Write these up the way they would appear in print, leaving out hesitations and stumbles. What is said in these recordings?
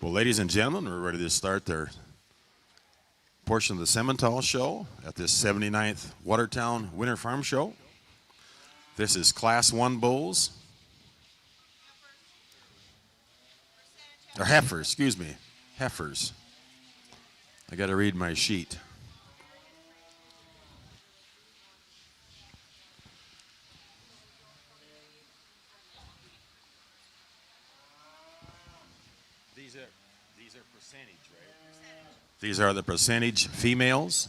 Well, ladies and gentlemen, we're ready to start their portion of the Simmental show at this 79th Watertown Winter Farm Show. This is Class 1 bulls. Or heifers, excuse me. Heifers. I got to read my sheet. These are percentage, right? Percentage. These are the percentage females.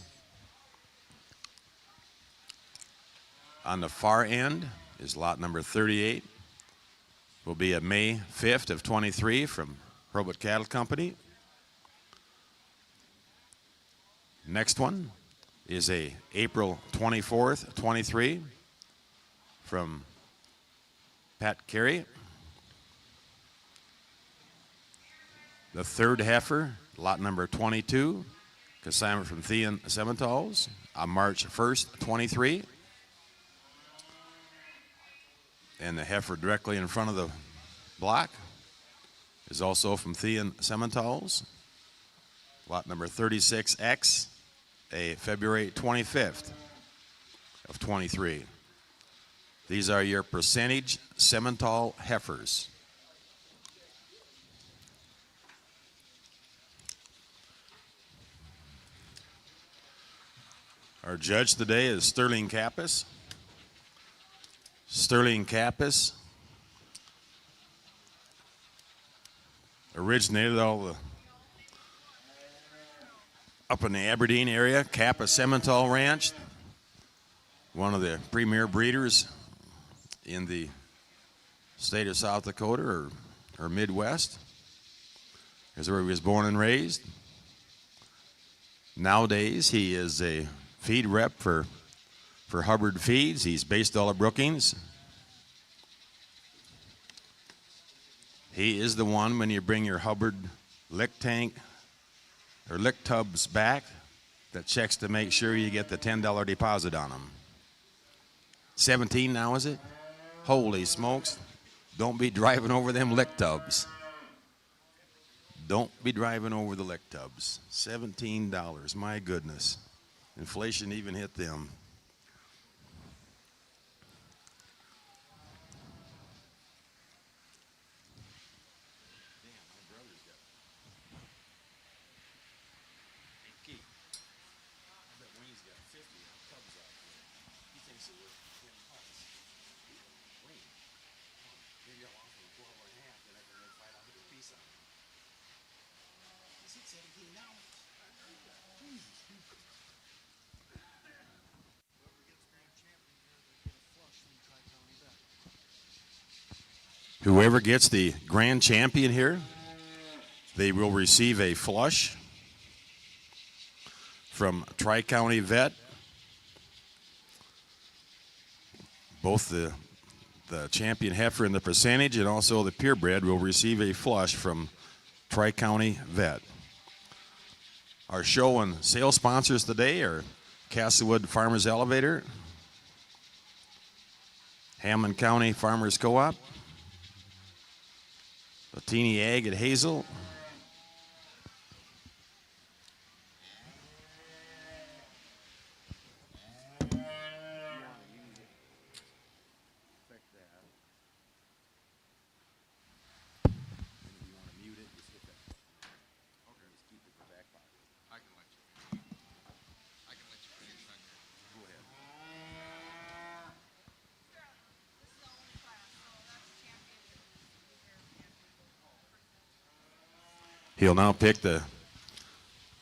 On the far end is lot number 38. Will be a May 5th of 23 from Hurlbut Cattle Company. Next one is a April 24th, 23 from Pat Carey. The third heifer, lot number 22, consignment from Thean Simmentals on March 1st, 23. And the heifer directly in front of the block is also from Thean Simmentals, lot number 36X, a February 25th of 23. These are your percentage Simmental heifers. Our judge today is Sterling Kappas. Sterling Kappas originated up in the Aberdeen area, Kappa Simmental Ranch, one of the premier breeders in the state of South Dakota or Midwest. That's where he was born and raised. Nowadays, he is a feed rep for Hubbard Feeds. He's based out of Brookings. He is the one when you bring your Hubbard lick tank or lick tubs back that checks to make sure you get the $10 deposit on them. 17 now, is it? Holy smokes. Don't be driving over them lick tubs. Don't be driving over the lick tubs. $17, my goodness. Inflation even hit them. Whoever gets the grand champion here, they will receive a flush from Tri-County Vet. Both the champion heifer and the percentage and also the purebred will receive a flush from Tri-County Vet. Our show and sales sponsors today are Castlewood Farmers Elevator, Hammond County Farmers Co-op, Latini Ag at Hazel, he'll now pick the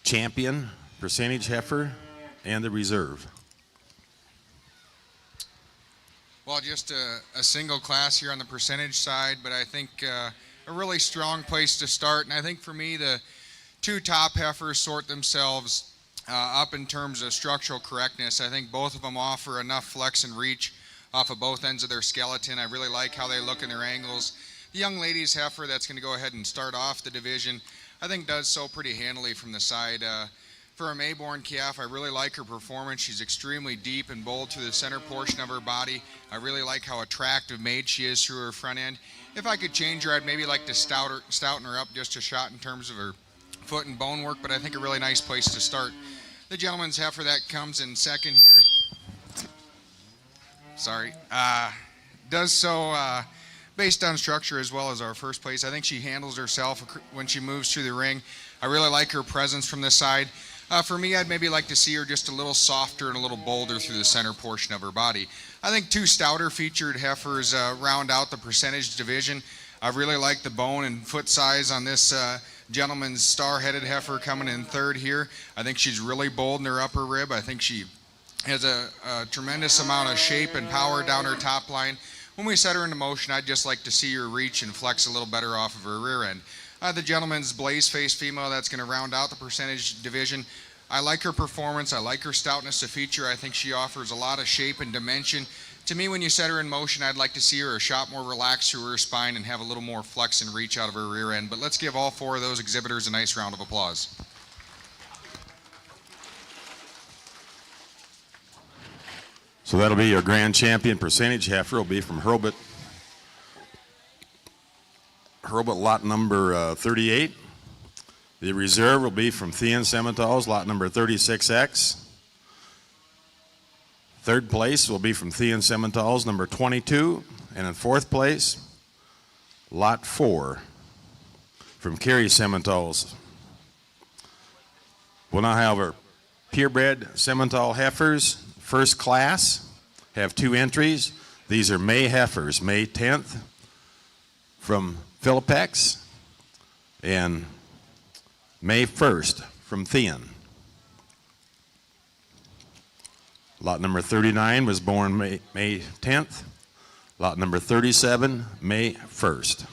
champion, percentage heifer, and the reserve. Well, just a single class here on the percentage side, but I think a really strong place to start. And I think for me, the two top heifers sort themselves up in terms of structural correctness. I think both of them offer enough flex and reach off of both ends of their skeleton. I really like how they look in their angles. The young lady's heifer that's going to go ahead and start off the division, I think does so pretty handily from the side. For a Mayborn calf, I really like her performance. She's extremely deep and bold through the center portion of her body. I really like how attractive made she is through her front end. If I could change her, I'd maybe like to stouten her up just a shot in terms of her foot and bone work, but I think a really nice place to start. The gentleman's heifer that comes in second here, does so based on structure as well as our first place. I think she handles herself when she moves through the ring. I really like her presence from this side. For me, I'd maybe like to see her just a little softer and a little bolder through the center portion of her body. I think two stouter featured heifers round out the percentage division. I really like the bone and foot size on this gentleman's star-headed heifer coming in third here. I think she's really bold in her upper rib. I think she has a tremendous amount of shape and power down her top line. When we set her into motion, I'd just like to see her reach and flex a little better off of her rear end. The gentleman's blaze face female that's going to round out the percentage division. I like her performance. I like her stoutness to feature. I think she offers a lot of shape and dimension. To me, when you set her in motion, I'd like to see her a shot more relaxed through her spine and have a little more flex and reach out of her rear end. But let's give all four of those exhibitors a nice round of applause. So that'll be your grand champion percentage heifer. Will be from Hurlbut lot number 38. The reserve will be from Thean Simmentals, lot number 36X. Third place will be from Thean Simmentals, number 22. And in fourth place, lot 4 from Kerry Simmentals. We'll now have our purebred Simmental heifers, first class, have 2 entries. These are May heifers, May 10th from Philippex and May 1st from Thean. Lot number 39 was born May 10th. Lot number 37, May 1st.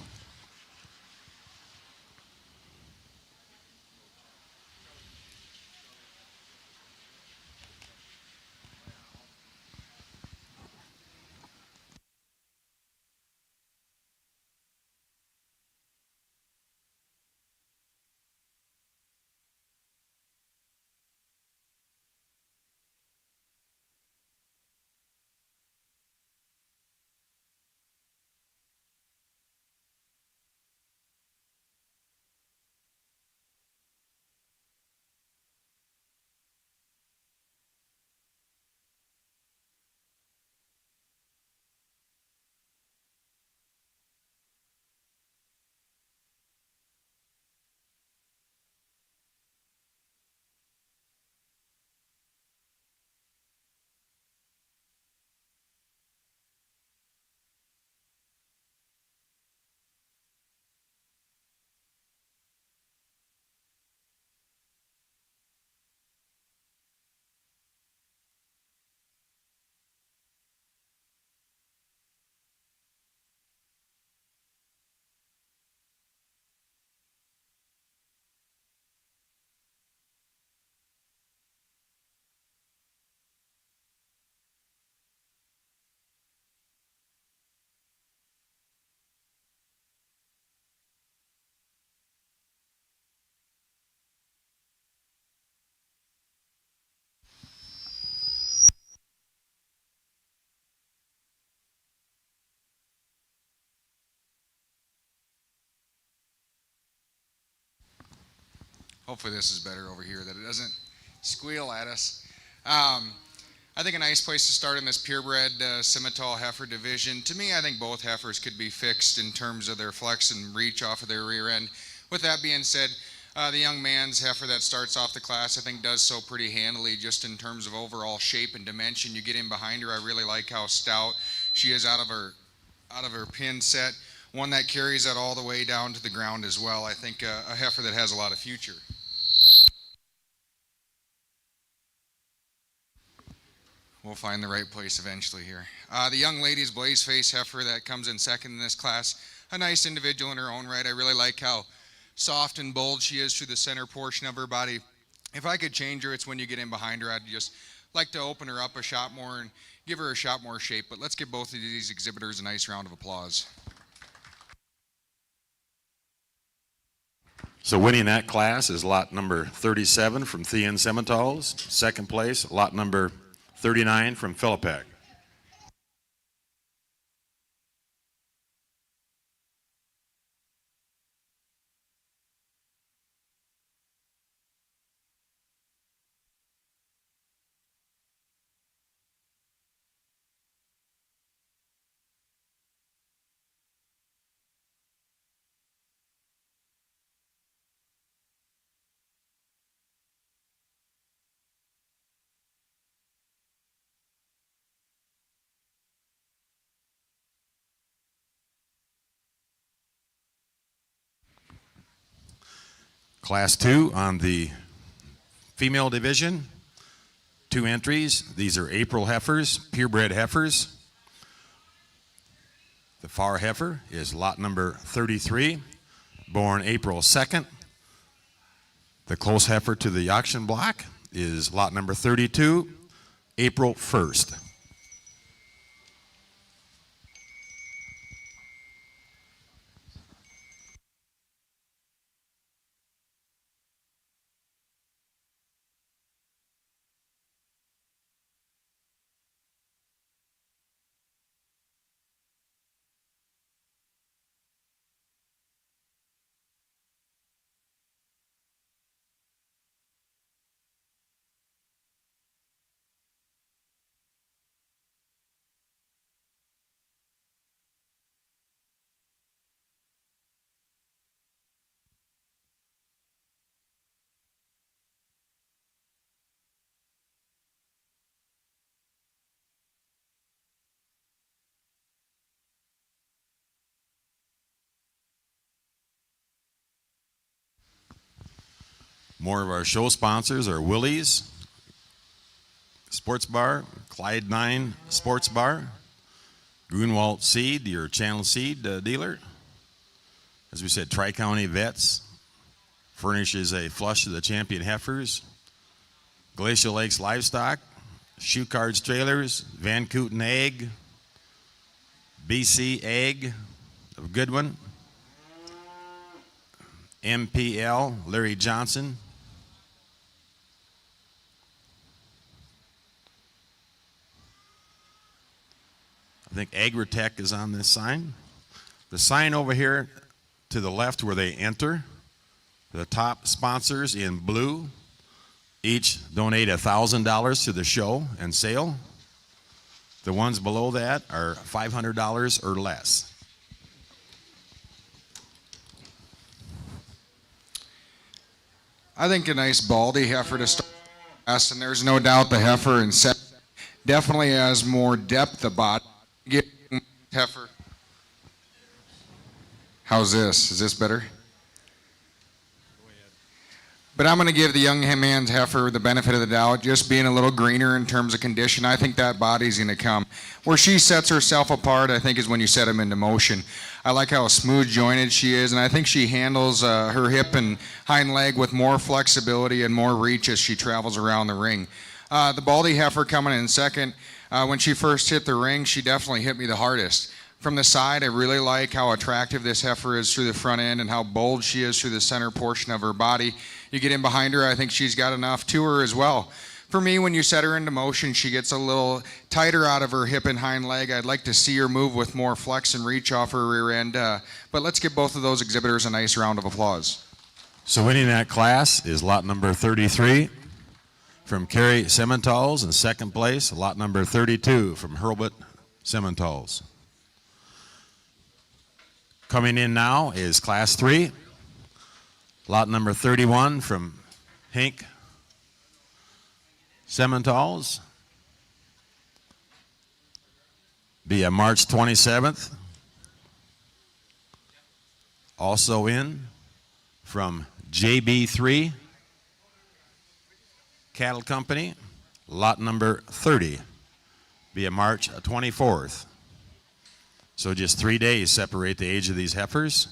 Hopefully this is better over here, that it doesn't squeal at us. I think a nice place to start in this purebred Simmental heifer division. To me, I think both heifers could be fixed in terms of their flex and reach off of their rear end. With that being said, the young man's heifer that starts off the class, I think does so pretty handily just in terms of overall shape and dimension. You get in behind her, I really like how stout she is out of her pin set. One that carries that all the way down to the ground as well. I think a heifer that has a lot of future. We'll find the right place eventually here. The young lady's blaze face heifer that comes in second in this class, a nice individual in her own right. I really like how soft and bold she is through the center portion of her body. If I could change her, it's when you get in behind her. I'd just like to open her up a shot more and give her a shot more shape. But let's give both of these exhibitors a nice round of applause. So winning that class is lot number 37 from Thean Simmentals. Second place, lot number 39 from Philippek. Class 2 on the female division. 2 entries. These are April heifers, purebred heifers. The far heifer is lot number 33, born April 2nd. The close heifer to the auction block is lot number 32, April 1st. More of our show sponsors are Willie's Sports Bar, Clyde 9 Sports Bar, Grunwald Seed, your channel seed dealer. As we said, Tri-County Vets furnishes a flush of the champion heifers. Glacial Lakes Livestock, Shoe Cards Trailers, Van Kooten Egg, BC Egg of Goodwin, MPL, Larry Johnson, I think Agritech is on this sign. The sign over here to the left where they enter, the top sponsors in blue each donate $1,000 to the show and sale. The ones below that are $500 or less. I think a nice baldy heifer to start, and there's no doubt the heifer and set definitely has more depth about it. Heifer. How's this? Is this better? But I'm going to give the young man's heifer the benefit of the doubt, just being a little greener in terms of condition. I think that body's going to come. Where she sets herself apart, I think, is when you set him into motion. I like how smooth jointed she is, and I think she handles her hip and hind leg with more flexibility and more reach as she travels around the ring. The baldy heifer coming in second. When she first hit the ring, she definitely hit me the hardest. From the side, I really like how attractive this heifer is through the front end and how bold she is through the center portion of her body. You get in behind her, I think she's got enough to her as well. For me, when you set her into motion, she gets a little tighter out of her hip and hind leg. I'd like to see her move with more flex and reach off her rear end. But let's give both of those exhibitors a nice round of applause. So winning that class is lot number 33 from Kerry Simmentals, and second place, lot number 32 from Hurlbut Simmentals. Coming in now is class 3, lot number 31 from Hink Simmentals. Be a March 27th. Also in from JB3 Cattle Company, lot number 30. Be a March 24th. So just 3 days separate the age of these heifers.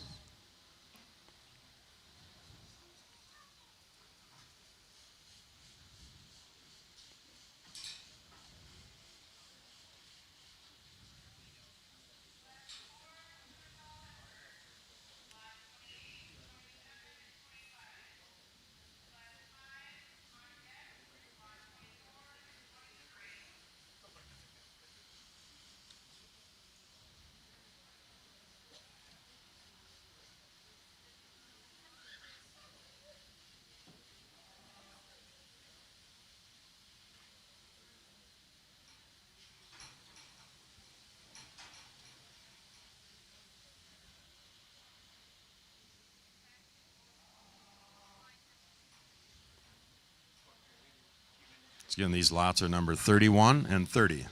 Again, these lots are number 31 and 30.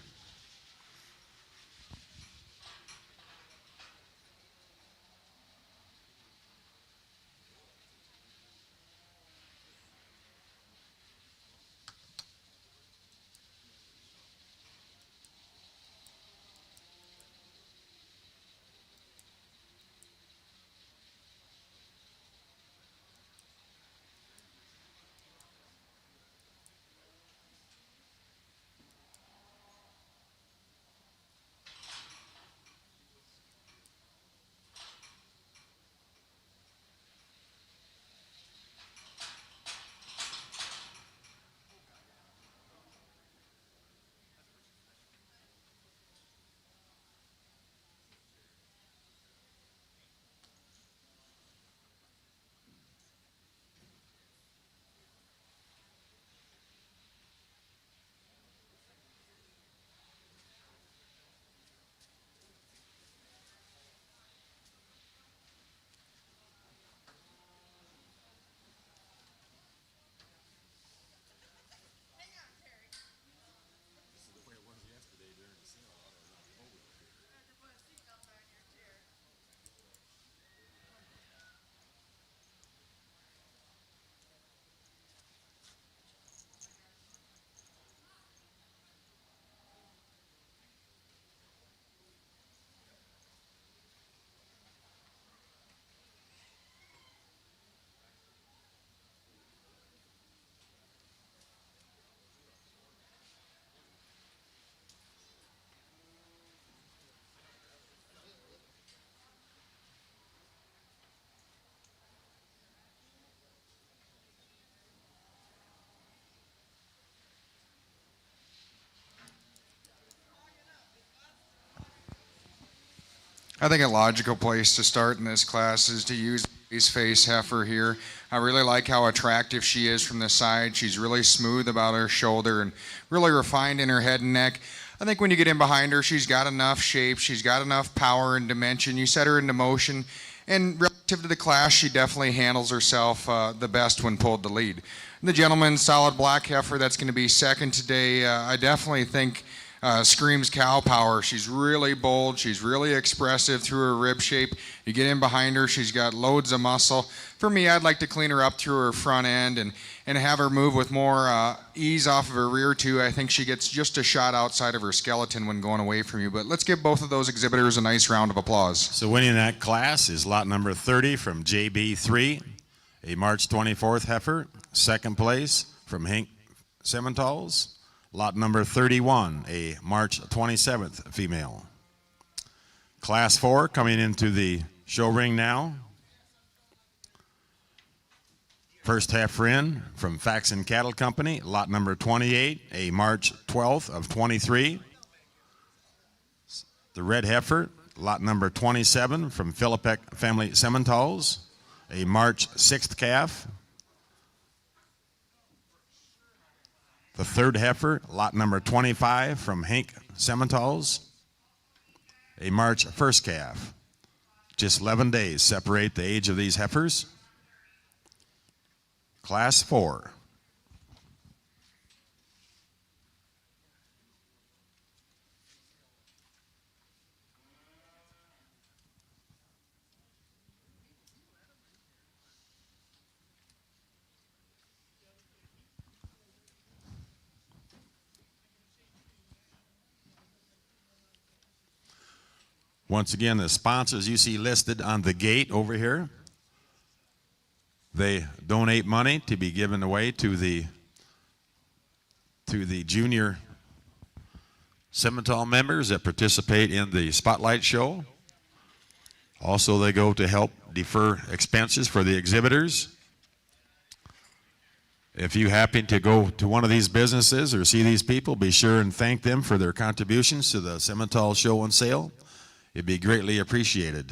I think a logical place to start in this class is to use base face heifer here. I really like how attractive she is from the side. She's really smooth about her shoulder and really refined in her head and neck. I think when you get in behind her, she's got enough shape, she's got enough power and dimension. You set her into motion, and relative to the class, she definitely handles herself the best when pulled to lead. The gentleman, solid black heifer, that's going to be second today. I definitely think screams cow power. She's really bold. She's really expressive through her rib shape. You get in behind her, she's got loads of muscle. For me, I'd like to clean her up through her front end and have her move with more ease off of her rear too. I think she gets just a shot outside of her skeleton when going away from you. But let's give both of those exhibitors a nice round of applause. So winning that class is lot number 30 from JB3, a March 24th heifer. Second place from Hank Simmental's. Lot number 31, a March 27th female. Class 4 coming into the show ring now. First heifer in from Faxon Cattle Company, lot number 28, a March 12th of 23. The red heifer, lot number 27 from Philippek Family Simmentals, a March 6th calf. The third heifer, lot number 25 from Hank Simmentals, a March 1st calf. Just 11 days separate the age of these heifers. Class 4. Once again, the sponsors you see listed on the gate over here, they donate money to be given away to the junior Simmental members that participate in the Spotlight Show. Also, they go to help defer expenses for the exhibitors. If you happen to go to one of these businesses or see these people, be sure and thank them for their contributions to the Simmental Show and Sale. It'd be greatly appreciated.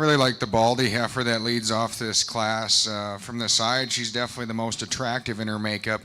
really like the Baldy heifer that leads off this class. From the side, she's definitely the most attractive in her makeup.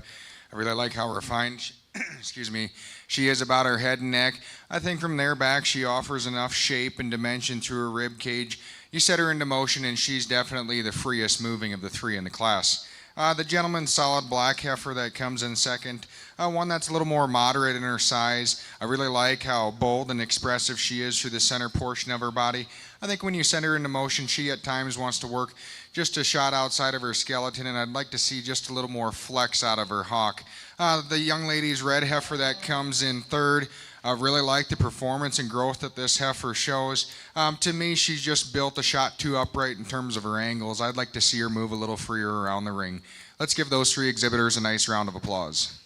I really like how refined, excuse me, she is about her head and neck. I think from there back, she offers enough shape and dimension through her rib cage. You set her into motion, and she's definitely the freest moving of the three in the class. The gentleman's solid black heifer that comes in second, one that's a little more moderate in her size. I really like how bold and expressive she is through the center portion of her body. I think when you send her into motion, she at times wants to work just a shot outside of her skeleton, and I'd like to see just a little more flex out of her hock. The young lady's red heifer that comes in third, I really like the performance and growth that this heifer shows. To me, she's just built a shot too upright in terms of her angles. I'd like to see her move a little freer around the ring. Let's give those three exhibitors a nice round of applause.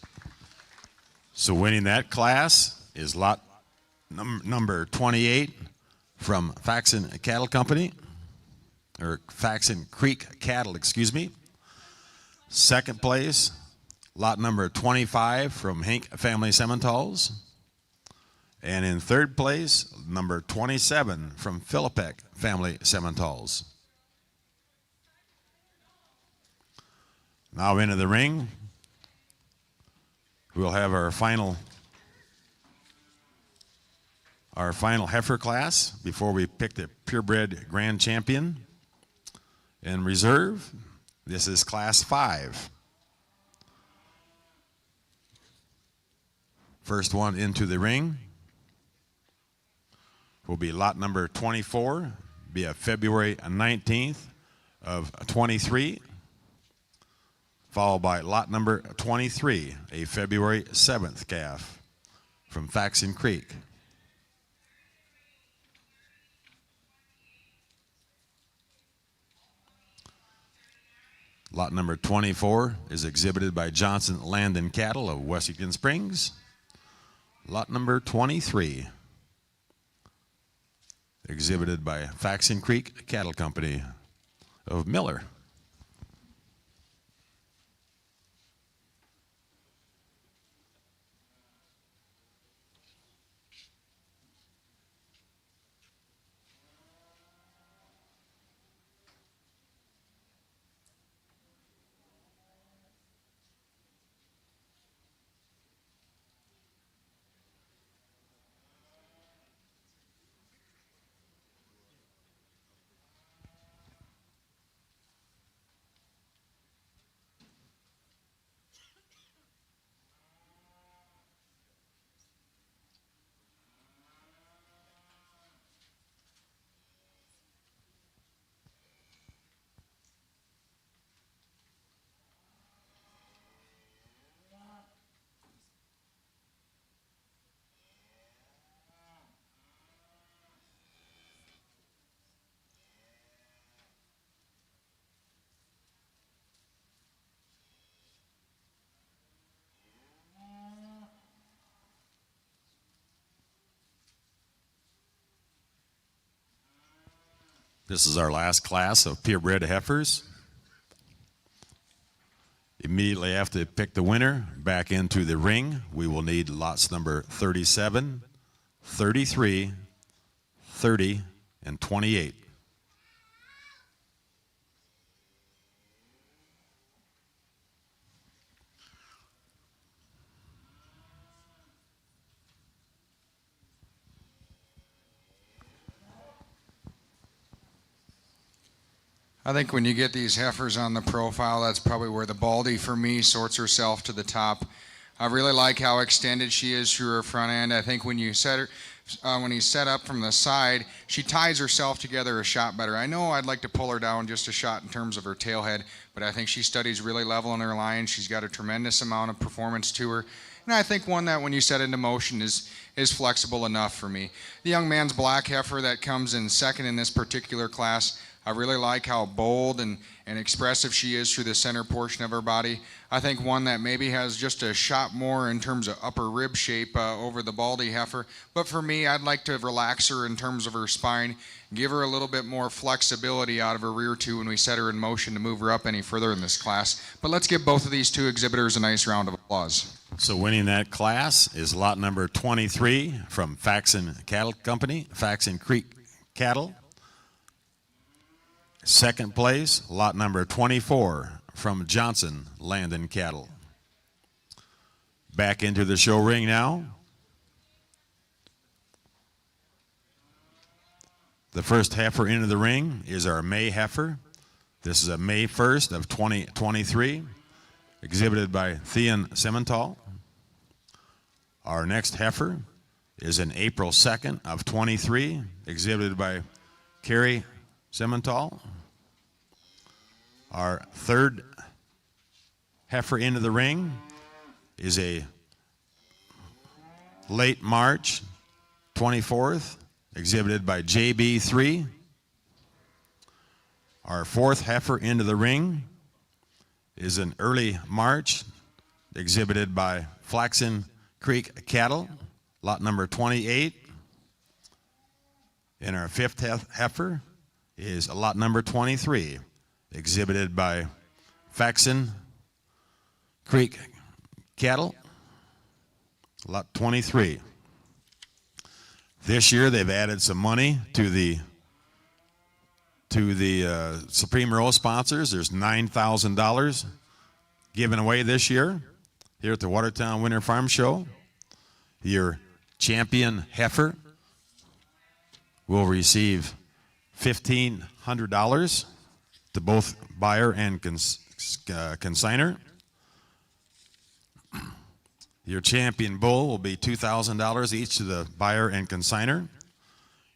So winning that class is lot number 28 from Faxon Cattle Company, or Faxon Creek Cattle, excuse me. Second place, lot number 25 from Hink Family Simmentals. And in third place, number 27 from Philippek Family Simmentals. Now into the ring, we'll have our final heifer class before we pick the purebred grand champion. In reserve, this is class 5. First one into the ring will be lot number 24, be a February 19th of 23, followed by lot number 23, a February 7th calf from Faxon Creek. Lot number 24 is exhibited by Johnson Land and Cattle of Washington Springs. Lot number 23, exhibited by Faxon Creek Cattle Company of Miller. This is our last class of purebred heifers. Immediately after they pick the winner, back into the ring, we will need lots number 37, 33, 30, and 28. I think when you get these heifers on the profile, that's probably where the Baldy, for me, sorts herself to the top. I really like how extended she is through her front end. I think when you set her, when he's set up from the side, she ties herself together a shot better. I know I'd like to pull her down just a shot in terms of her tail head, but I think she studies really level in her line. She's got a tremendous amount of performance to her. And I think one that when you set into motion is flexible enough for me. The young man's black heifer that comes in second in this particular class, I really like how bold and expressive she is through the center portion of her body. I think one that maybe has just a shot more in terms of upper rib shape over the Baldy heifer. But for me, I'd like to relax her in terms of her spine, give her a little bit more flexibility out of her rear too when we set her in motion to move her up any further in this class. But let's give both of these two exhibitors a nice round of applause. So winning that class is lot number 23 from Faxon Cattle Company, Faxon Creek Cattle. Second place, lot number 24 from Johnson Land and Cattle. Back into the show ring now. The first heifer into the ring is our May heifer. This is a May 1st of 2023, exhibited by Thean Simmental. Our next heifer is an April 2nd of 23, exhibited by Carrie Simmental. Our third heifer into the ring is a late March 24th, exhibited by JB3. Our fourth heifer into the ring is an early March, exhibited by Flaxen Creek Cattle, lot number 28. And our fifth heifer is lot number 23, exhibited by Flaxen Creek Cattle, lot 23. This year they've added some money to the Supreme Row sponsors. There's $9,000 given away this year here at the Watertown Winter Farm Show. Your champion heifer will receive $1,500 to both buyer and consigner. Your champion bull will be $2,000 each to the buyer and consigner.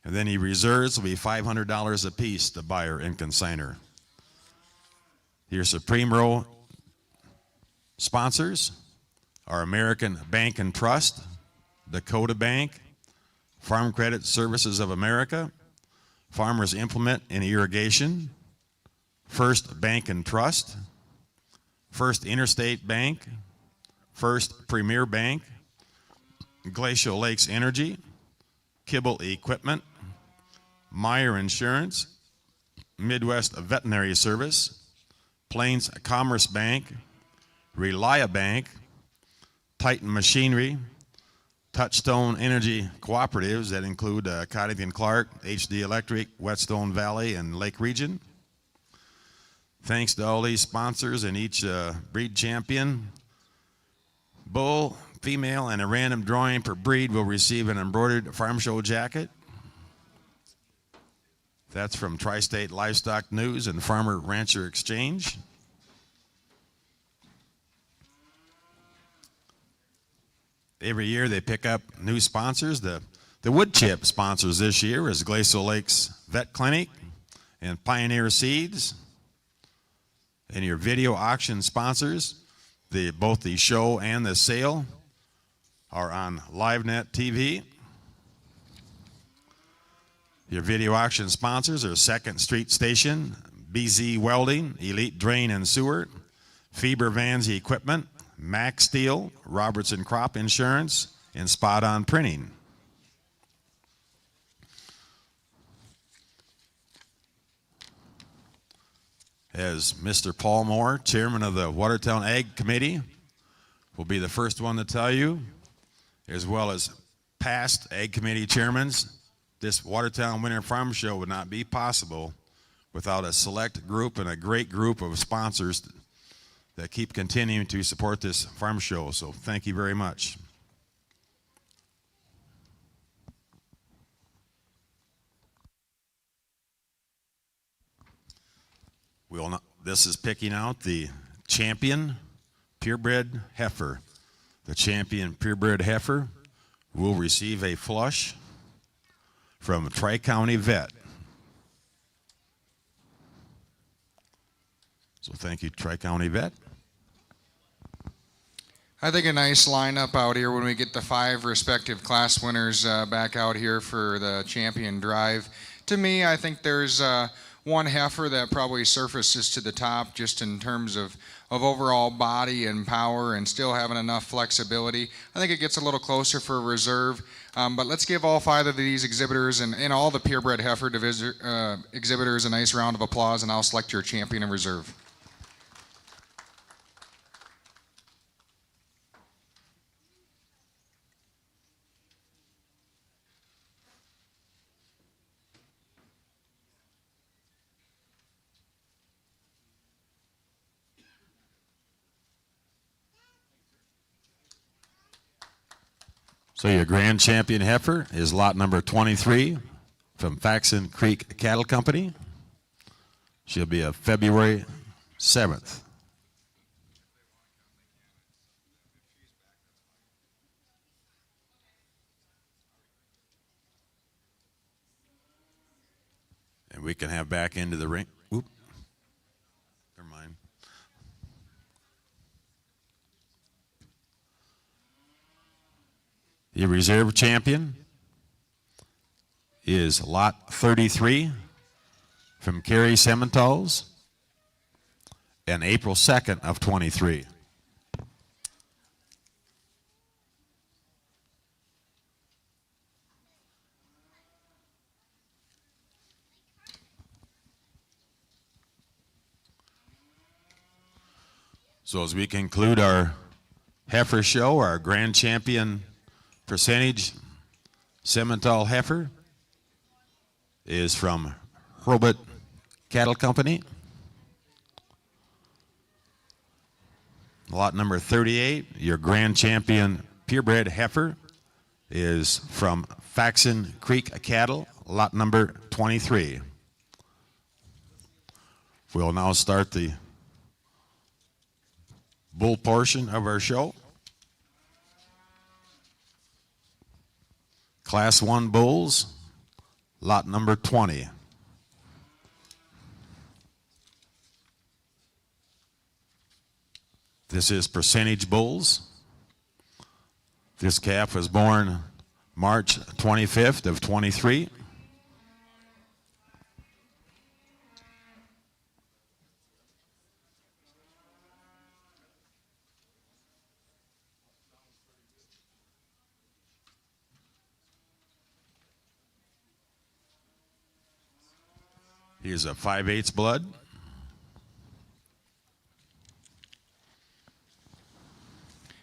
And then your reserves will be $500 apiece to buyer and consigner. Your Supreme Row sponsors are American Bank and Trust, Dakota Bank, Farm Credit Services of America, Farmers Implement and Irrigation, First Bank and Trust, First Interstate Bank, First Premier Bank, Glacial Lakes Energy, Kibble Equipment, Meyer Insurance, Midwest Veterinary Service, Plains Commerce Bank, Relia Bank, Titan Machinery, Touchstone Energy Cooperatives that include Coddington Clark, HD Electric, Whetstone Valley, and Lake Region. Thanks to all these sponsors and each breed champion. Bull, female, and a random drawing per breed will receive an embroidered farm show jacket. That's from Tri-State Livestock News and Farmer Rancher Exchange. Every year they pick up new sponsors. The wood chip sponsors this year is Glacial Lakes Vet Clinic and Pioneer Seeds. And your video auction sponsors, both the show and the sale, are on LiveNet TV. Your video auction sponsors are 2nd Street Station, BZ Welding, Elite Drain and Sewer, Faber Vans Equipment, Max Steel, Robertson Crop Insurance, and Spot On Printing. As Mr. Paul Moore, chairman of the Watertown Ag Committee, will be the first one to tell you, as well as past Ag Committee chairmen, this Watertown Winter Farm Show would not be possible without a select group and a great group of sponsors that keep continuing to support this farm show. So thank you very much. This is picking out the champion purebred heifer. The champion purebred heifer will receive a flush from Tri-County Vet. So thank you, Tri-County Vet. I think a nice lineup out here when we get the 5 respective class winners back out here for the champion drive. To me, I think there's one heifer that probably surfaces to the top just in terms of overall body and power and still having enough flexibility. I think it gets a little closer for a reserve. But let's give all 5 of these exhibitors and all the purebred heifer exhibitors a nice round of applause, and I'll select your champion and reserve. So your grand champion heifer is lot number 23 from Faxon Creek Cattle Company. She'll be a February 7th. And we can have back into the ring. Oop. Never mind. Your reserve champion is lot 33 from Cary Sementals and April 2nd of 23. So as we conclude our heifer show, our grand champion percentage Simmental heifer is from Hurlbut Cattle Company. Lot number 38, your grand champion purebred heifer is from Faxon Creek Cattle, lot number 23. We'll now start the bull portion of our show. Class 1 bulls, lot number 20. This is percentage bulls. This calf was born March 25th of 23. He is a 5/8 blood.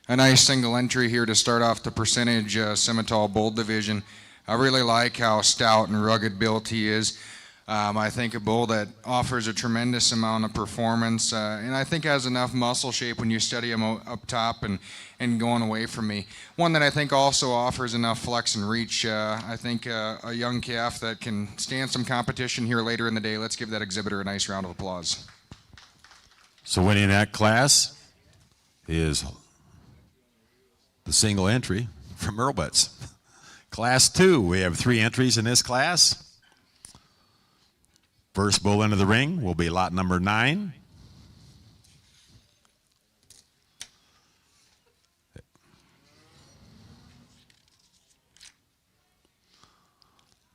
A nice single entry here to start off the percentage Simmental Bull division. I really like how stout and rugged built he is. I think a bull that offers a tremendous amount of performance, and I think has enough muscle shape when you study him up top and going away from me. One that I think also offers enough flex and reach. I think a young calf that can stand some competition here later in the day. Let's give that exhibitor a nice round of applause. So winning that class is the single entry from Hurlbut's. Class 2, we have 3 entries in this class. First bull into the ring will be lot number 9.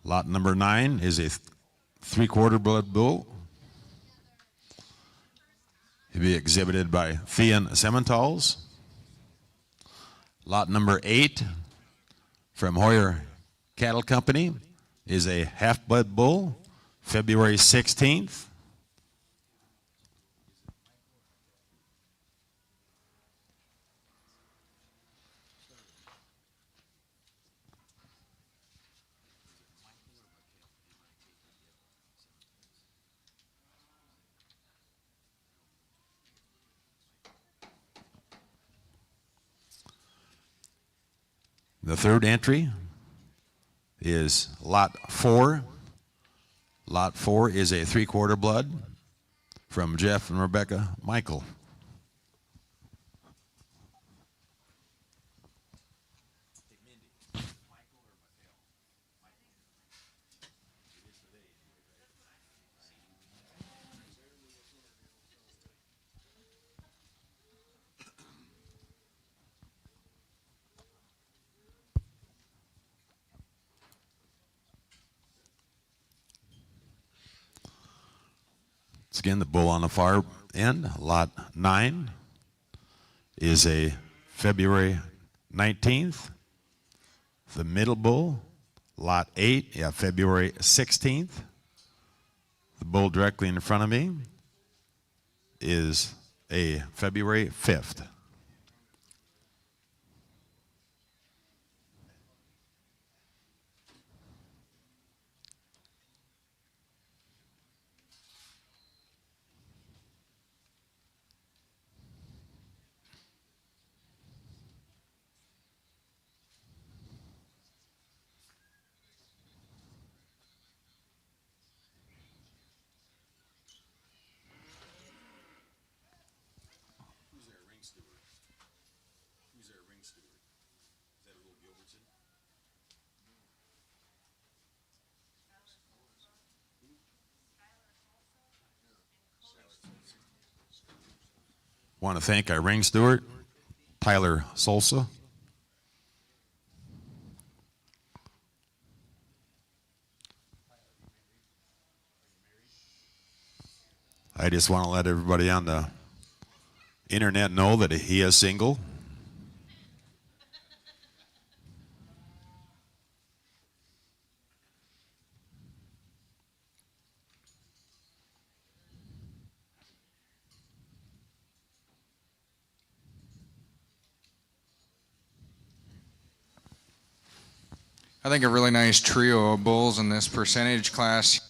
Lot number 9 is a 3/4 blood bull. He'll be exhibited by Thean Simmentals. Lot number 8 from Hoyer Cattle Company is a half-blood bull, February 16th. The third entry is lot 4. Lot 4 is a 3/4 blood from Jeff and Rebecca Michael. Once again, the bull on the far end, lot 9, is a February 19th. The middle bull, lot 8, February 16th. The bull directly in front of me is a February 5th. Want to thank our ring steward, Tyler Solsa. I just want to let everybody on the internet know that he is single. I think a really nice trio of bulls in this percentage class.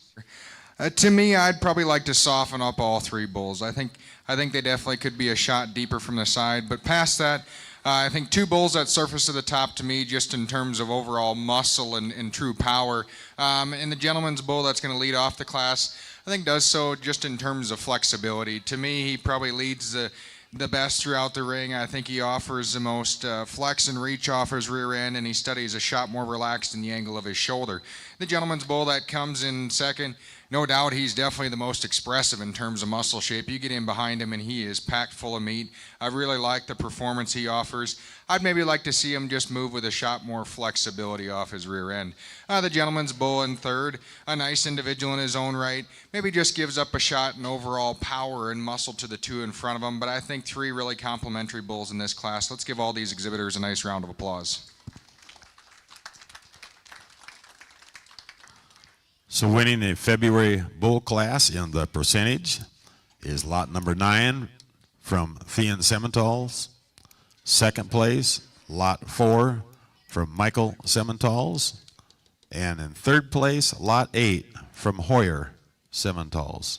To me, I'd probably like to soften up all three bulls. I think they definitely could be a shot deeper from the side, but past that, I think two bulls that surface to the top to me, just in terms of overall muscle and true power. And the gentleman's bull that's going to lead off the class, I think does so just in terms of flexibility. To me, he probably leads the best throughout the ring. I think he offers the most flex and reach off his rear end, and he studies a shot more relaxed in the angle of his shoulder. The gentleman's bull that comes in second, no doubt he's definitely the most expressive in terms of muscle shape. You get in behind him and he is packed full of meat. I really like the performance he offers. I'd maybe like to see him just move with a shot more flexibility off his rear end. The gentleman's bull in third, a nice individual in his own right. Maybe just gives up a shot in overall power and muscle to the two in front of him, but I think three really complementary bulls in this class. Let's give all these exhibitors a nice round of applause. So winning the February bull class in the percentage is lot number 9 from Thean Sementals. Second place, lot 4 from Michael Sementals. And in third place, lot 8 from Hoyer Sementals.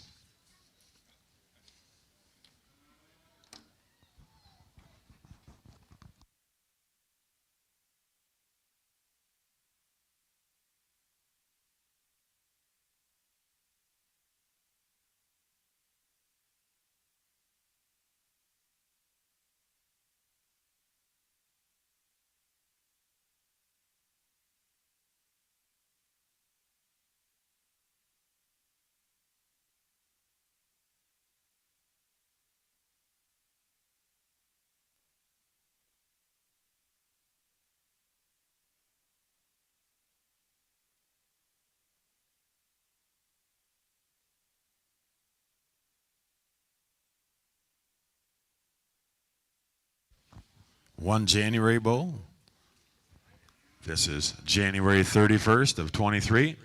One January bull. This is January 31st of 23.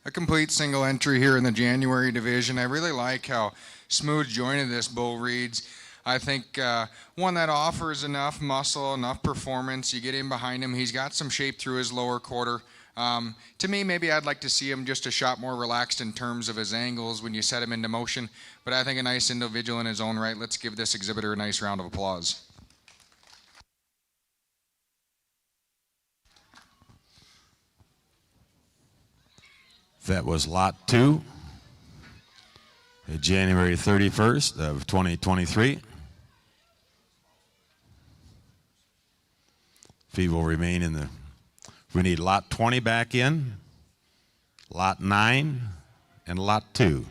A complete single entry here in the January division. I really like how smooth jointed this bull reads. I think one that offers enough muscle, enough performance. You get in behind him. He's got some shape through his lower quarter. To me, maybe I'd like to see him just a shot more relaxed in terms of his angles when you set him into motion. But I think a nice individual in his own right. Let's give this exhibitor a nice round of applause. That was lot 2, January 31st of 2023. Fee will remain in the, we need lot 20 back in, lot 9, and lot 2.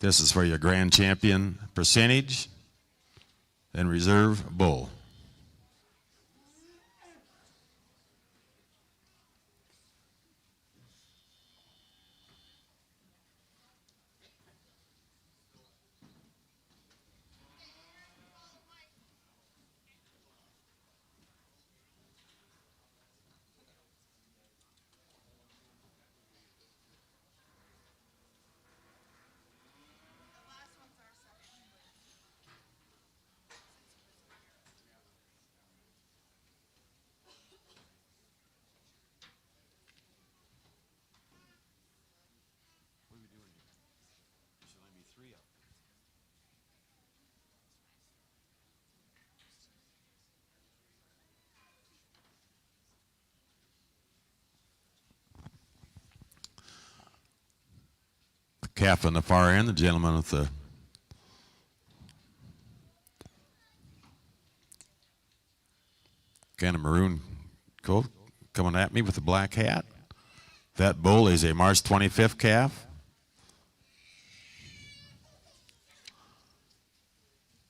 This is for your grand champion percentage and reserve bull. calf on the far end, the gentleman with the kind of maroon coat coming at me with a black hat. That bull is a March 25th calf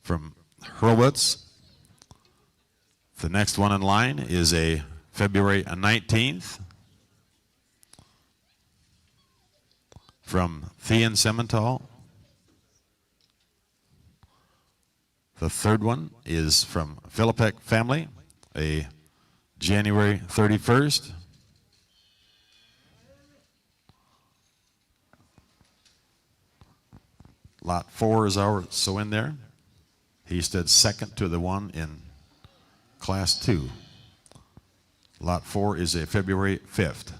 from Hurwitz. The next one in line is a February 19th from Thean Simmental. The third one is from Philippek family, a January 31st. Lot 4 is also in there. He stood second to the one in Class 2. Lot 4 is a February 5th.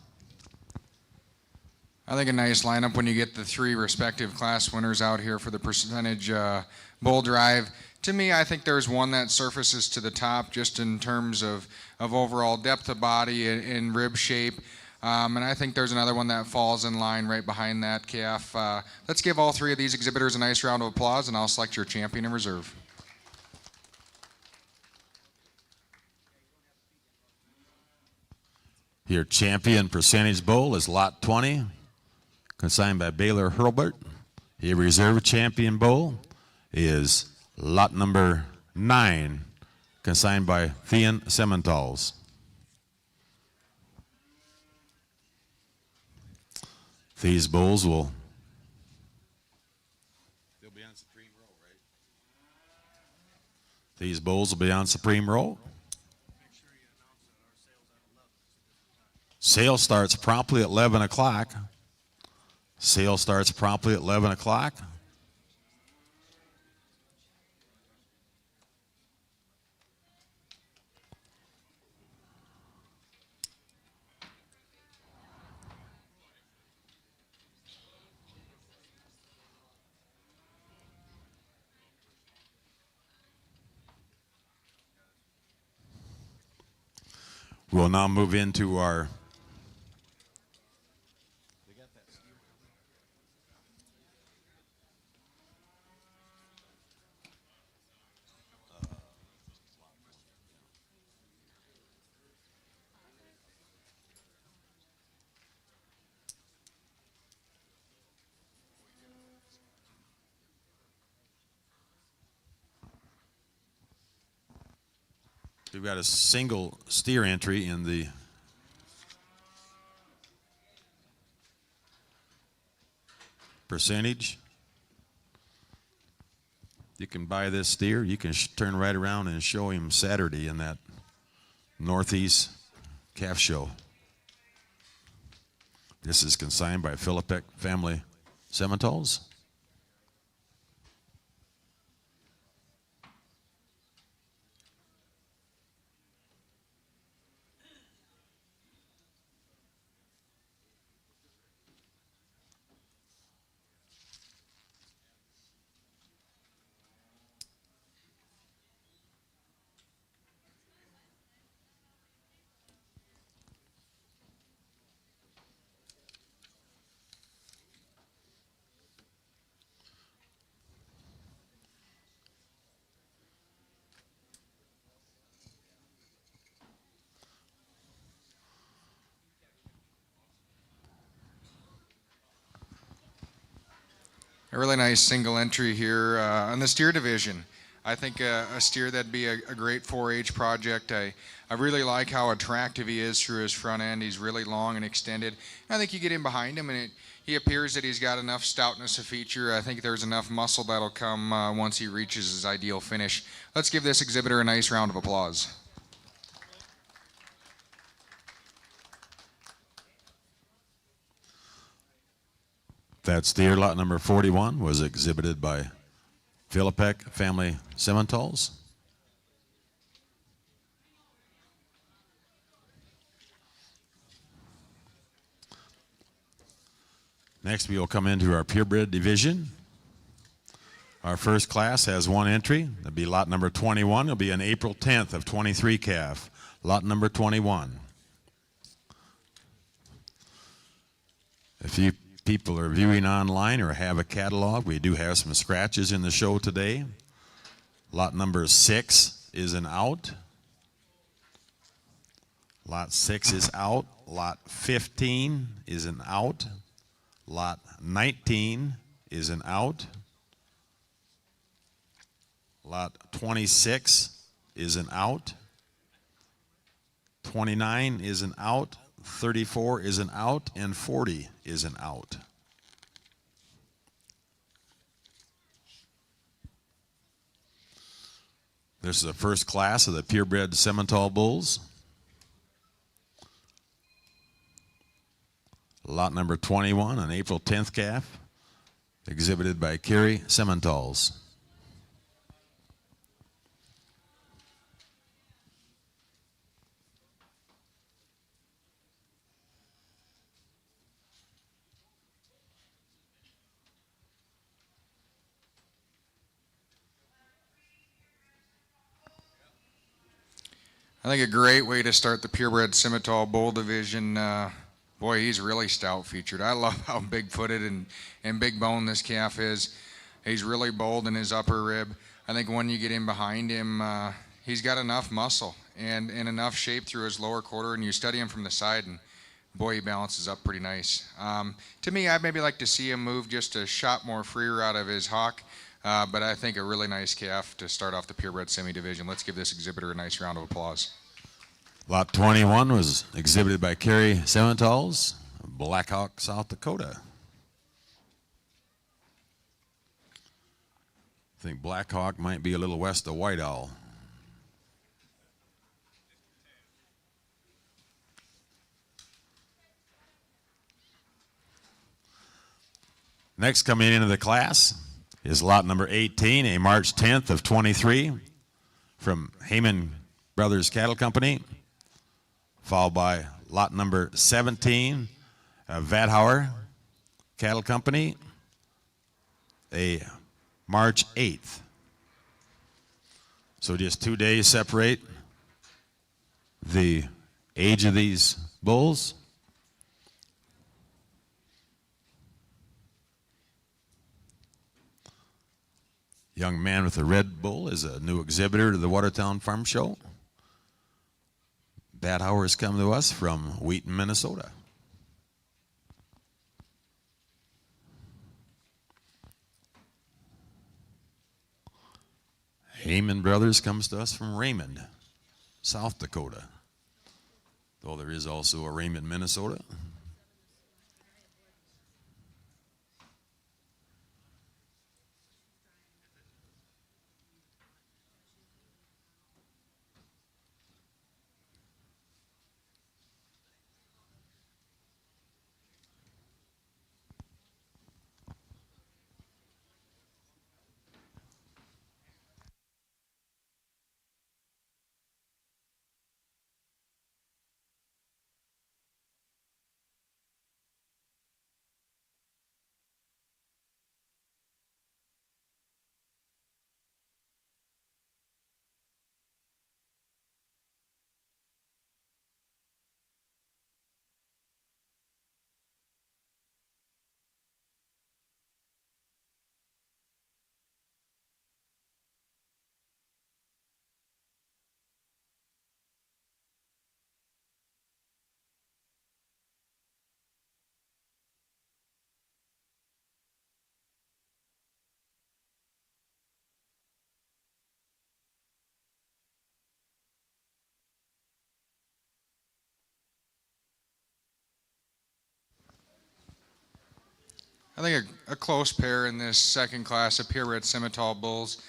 I think a nice lineup when you get the three respective class winners out here for the percentage bull drive. To me, I think there's one that surfaces to the top just in terms of overall depth of body and rib shape. And I think there's another one that falls in line right behind that calf. Let's give all three of these exhibitors a nice round of applause, and I'll select your champion in reserve. Your champion percentage bull is Lot 20, consigned by Baylor Hurlbert. Your reserve champion bull is lot number 9, consigned by Thean Simmentals. These bulls will be on Supreme Row, right? These bulls will be on Supreme Row. Sale starts promptly at 11 o'clock. Sale starts promptly at 11 o'clock. We'll now move into our we've got a single steer entry in the percentage. You can buy this steer. You can turn right around and show him Saturday in that Northeast Calf Show. This is consigned by Philippek family Simmentals. A really nice single entry here on the steer division. I think a steer that'd be a great 4-H project. I really like how attractive he is through his front end. He's really long and extended. I think you get in behind him and he appears that he's got enough stoutness of feature. I think there's enough muscle that'll come once he reaches his ideal finish. Let's give this exhibitor a nice round of applause. That steer, lot number 41, was exhibited by Philippek family Simmentals. Next, we will come into our purebred division. Our first class has one entry. That'll be lot number 21. It'll be an April 10th of 23 calf. Lot number 21. If you people are viewing online or have a catalog, we do have some scratches in the show today. Lot number 6 is an out. Lot 6 is out. Lot 15 is an out. Lot 19 is an out. Lot 26 is an out. 29 is an out. 34 is an out. And 40 is an out. This is the first class of the purebred Simmental bulls. Lot number 21, an April 10th calf, exhibited by Kerry Simmentals. I think a great way to start the purebred Simmental bull division. Boy, he's really stout featured. I love how big-footed and big bone this calf is. He's really bold in his upper rib. I think when you get in behind him, he's got enough muscle and enough shape through his lower quarter, and you study him from the side, and boy, he balances up pretty nice. To me, I'd maybe like to see him move just a shot more freer out of his hock, but I think a really nice calf to start off the purebred semi-division. Let's give this exhibitor a nice round of applause. Lot 21 was exhibited by Kerry Simmentals, Black Hawk, South Dakota. I think Black Hawk might be a little west of White Owl. Next coming into the class is lot number 18, a March 10th of 23 from Heyman Brothers Cattle Company, followed by lot number 17, Vadhauer Cattle Company, a March 8th. So just 2 days separate the age of these bulls. Young man with a red bull is a new exhibitor to the Watertown Farm Show. Vadhauer has come to us from Wheaton, Minnesota. Heyman Brothers comes to us from Raymond, South Dakota. Though there is also a Raymond, Minnesota. I think a close pair in this second class of purebred Simmental bulls.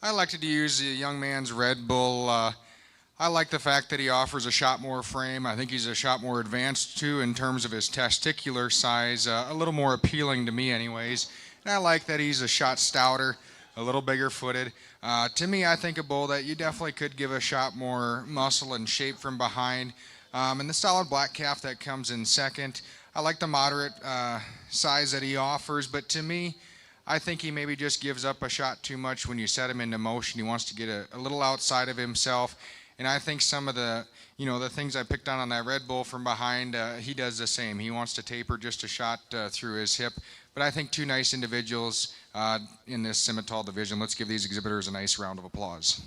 I elected to use the young man's red bull. I like the fact that he offers a shot more frame. I think he's a shot more advanced too in terms of his testicular size, a little more appealing to me anyways. And I like that he's a shot stouter, a little bigger footed. To me, I think a bull that you definitely could give a shot more muscle and shape from behind. And the solid black calf that comes in second. I like the moderate size that he offers, but to me, I think he maybe just gives up a shot too much when you set him into motion. He wants to get a little outside of himself, And I think some of the, the things I picked on that Red Bull from behind, he does the same. He wants to taper just a shot through his hip. But I think two nice individuals in this Simmental division. Let's give these exhibitors a nice round of applause.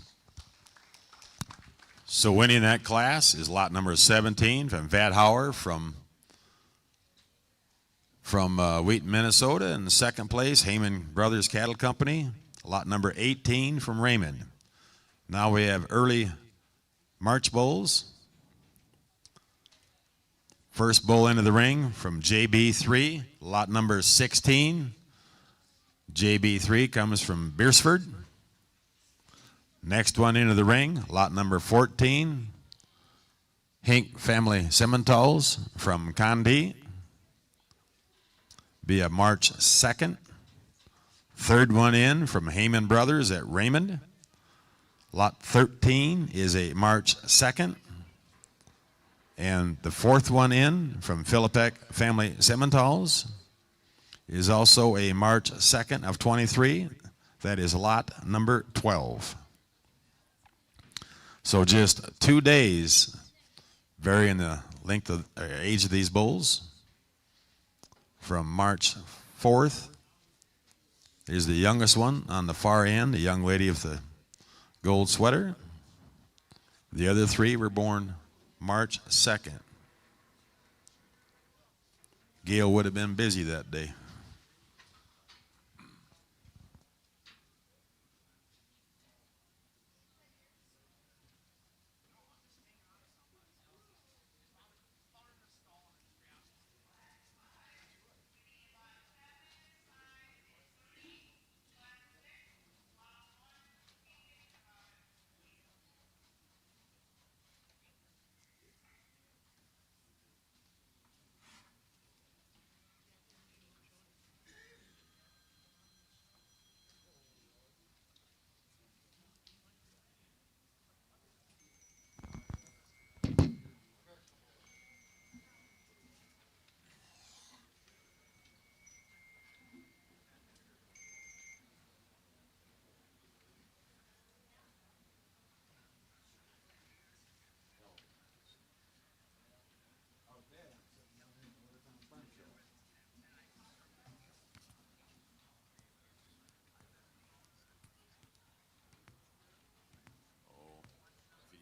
So winning that class is lot number 17 from Vadhauer from Wheaton, Minnesota. In second place, Heyman Brothers Cattle Company, lot number 18 from Raymond. Now we have early March bulls. First bull into the ring from JB3, lot number 16. JB3 comes from Beersford. Next one into the ring, lot number 14. Hink Family Simmentals from Condi. Be a March 2nd. Third one in from Heyman Brothers at Raymond. Lot 13 is a March 2nd. And the fourth one in from Philippek Family Simmentals is also a March 2nd of 23. That is lot number 12. So just 2 days varying the length of age of these bulls. From March 4th is the youngest one on the far end, the young lady with the gold sweater. The other three were born March 2nd. Gail would have been busy that day.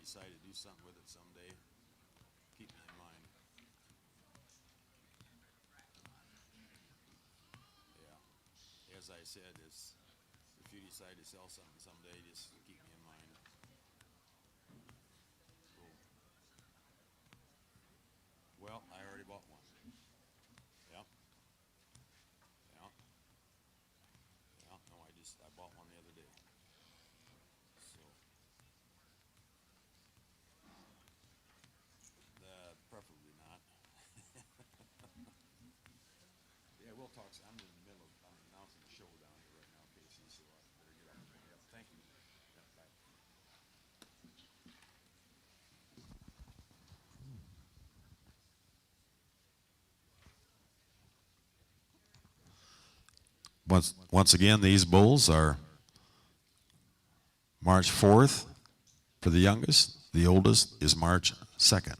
Decide to do something with it someday, keep it in mind. Yeah, as I said, if you decide to sell something someday, just keep me in mind. Cool. Well, I already bought one. Yep. Yeah. Yeah. No, I bought one the other day. So. Preferably not. Yeah, we'll talk. I'm in the middle of announcing a show down here right now, Casey, so I better get up. Yep, thank you. Yep, bye. Once again, these bulls are March 4th for the youngest. The oldest is March 2nd.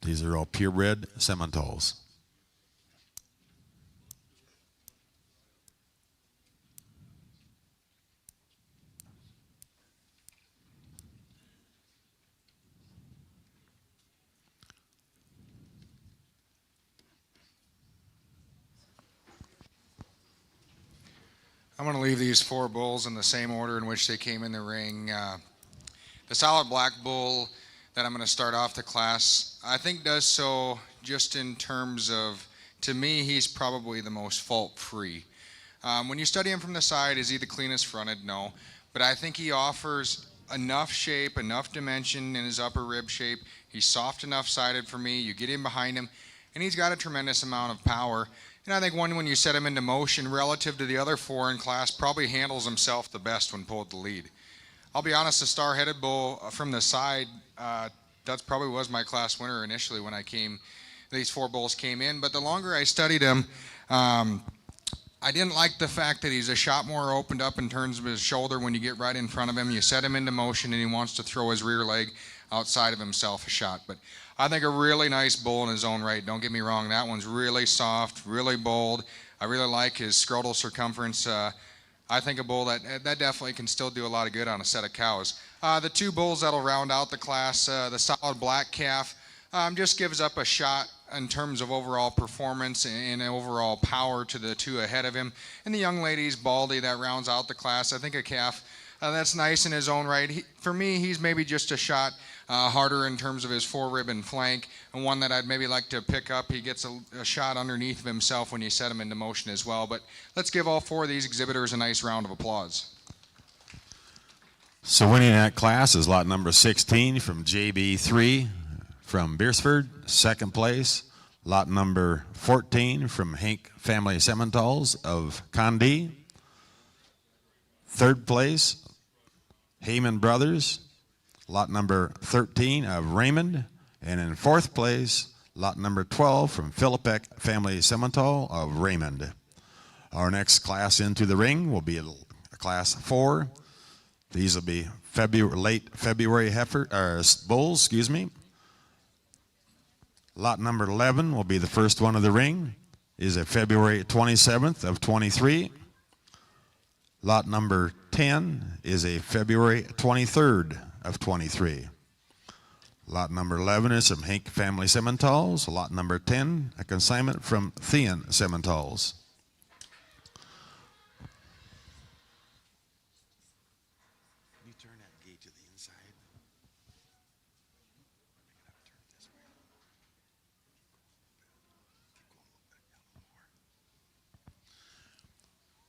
These are all purebred Simmentals. I'm going to leave these four bulls in the same order in which they came in the ring. The solid black bull that I'm going to start off the class, I think does so just in terms of, to me, he's probably the most fault-free. When you study him from the side, is he the cleanest fronted? No. But I think he offers enough shape, enough dimension in his upper rib shape. He's soft enough sided for me. You get in behind him, and he's got a tremendous amount of power. And I think when you set him into motion relative to the other four in class, probably handles himself the best when pulled the lead. I'll be honest, the star-headed bull from the side, that probably was my class winner initially when these four bulls came in. But the longer I studied him, I didn't like the fact that he's a shot more opened up in terms of his shoulder when you get right in front of him. You set him into motion and he wants to throw his rear leg outside of himself a shot. But I think a really nice bull in his own right. Don't get me wrong, that one's really soft, really bold. I really like his scrotal circumference. I think a bull that definitely can still do a lot of good on a set of cows. The two bulls that'll round out the class, the solid black calf, just gives up a shot in terms of overall performance and overall power to the two ahead of him. And the young lady's Baldy that rounds out the class. I think a calf that's nice in his own right. For me, he's maybe just a shot harder in terms of his forerib and flank, and one that I'd maybe like to pick up. He gets a shot underneath of himself when you set him into motion as well. But let's give all four of these exhibitors a nice round of applause. So winning that class is lot number 16 from JB3 from Beersford, second place. Lot number 14 from Hank Family Simmentals of Condé. Third place, Heyman Brothers, lot number 13 of Raymond. And in fourth place, lot number 12 from Philippek Family Simmental of Raymond. Our next class into the ring will be a class 4. These will be late February bulls, excuse me. Lot number 11 will be the first one of the ring. Is a February 27th of 23. Lot number 10 is a February 23rd of 23. Lot number 11 is from Hank Family Simmentals. Lot number 10, a consignment from Thean Simmentals. You turn that gate to the inside.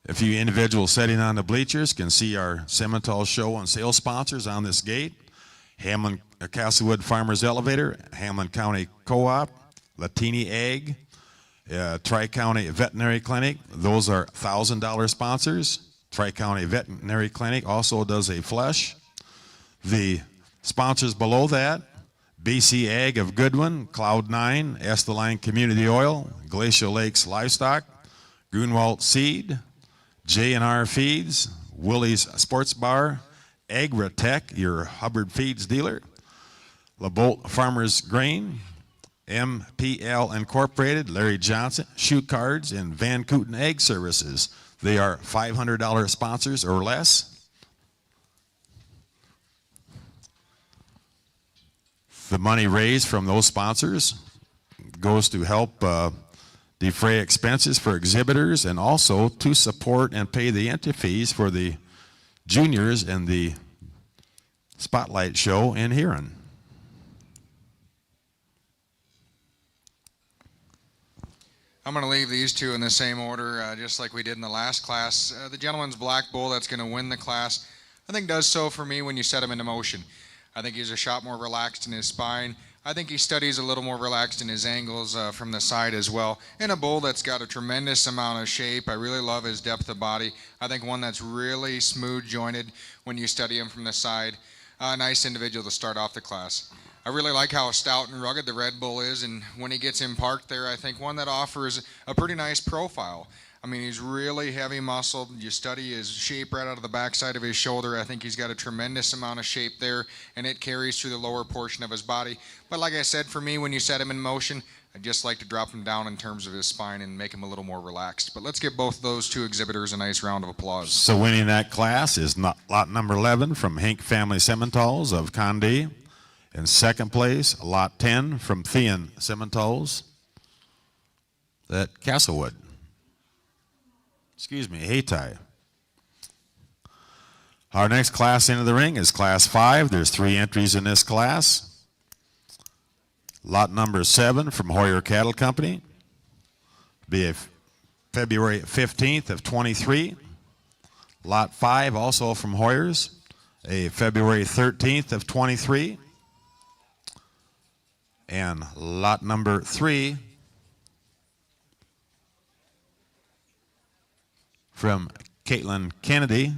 A few individuals sitting on the bleachers can see our Simmental show and sales sponsors on this gate. Hamlin Castlewood Farmers Elevator, Hamlin County Co-op, Latini Egg, Tri-County Veterinary Clinic. Those are $1,000 sponsors. Tri-County Veterinary Clinic also does a flesh. The sponsors below that, BC Ag of Goodwin, Cloud9, Esteline Community Oil, Glacial Lakes Livestock, Grunwald Seed, J&R Feeds, Willie's Sports Bar, Agritech, your Hubbard Feeds dealer, LaBolt Farmers Grain, MPL Incorporated, Larry Johnson, Shoe Cards, and Van Kooten Egg Services. They are $500 sponsors or less. The money raised from those sponsors goes to help defray expenses for exhibitors and also to support and pay the entry fees for the juniors and the spotlight show in Huron. I'm going to leave these two in the same order, just like we did in the last class. The gentleman's black bull that's going to win the class, I think does so for me when you set him into motion. I think he's a shot more relaxed in his spine. I think he studies a little more relaxed in his angles from the side as well. And a bull that's got a tremendous amount of shape. I really love his depth of body. I think one that's really smooth jointed when you study him from the side. Nice individual to start off the class. I really like how stout and rugged the Red Bull is, and when he gets him parked there, I think one that offers a pretty nice profile. I mean, he's really heavy muscled. You study his shape right out of the backside of his shoulder. I think he's got a tremendous amount of shape there, and it carries through the lower portion of his body. But like I said, for me, when you set him in motion, I just like to drop him down in terms of his spine and make him a little more relaxed. But let's give both those two exhibitors a nice round of applause. So winning that class is lot number 11 from Hank Family Simmentals of Condé. In second place, lot 10 from Thean Simmentals at Castlewood. Excuse me, Hayti. Our next class into the ring is class 5. There's 3 entries in this class. Lot number 7 from Hoyer Cattle Company. Be a February 15th of 23. Lot 5 also from Hoyers. A February 13th of 23. And lot number 3 from Caitlin Kennedy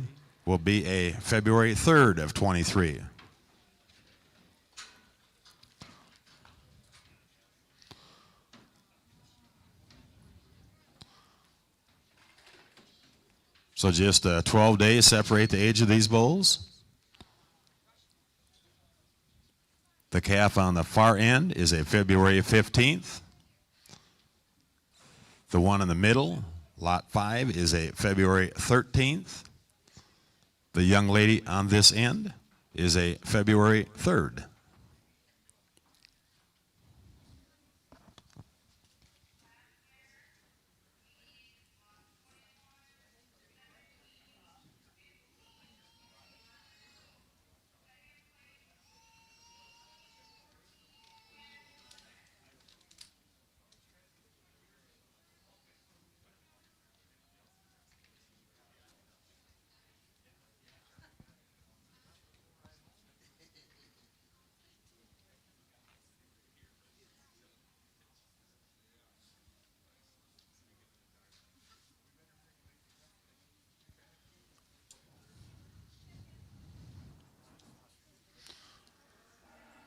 will be a February 3rd of 23. So just 12 days separate the age of these bulls. The calf on the far end is a February 15th. The one in the middle, lot 5, is a February 13th. The young lady on this end is a February 3rd.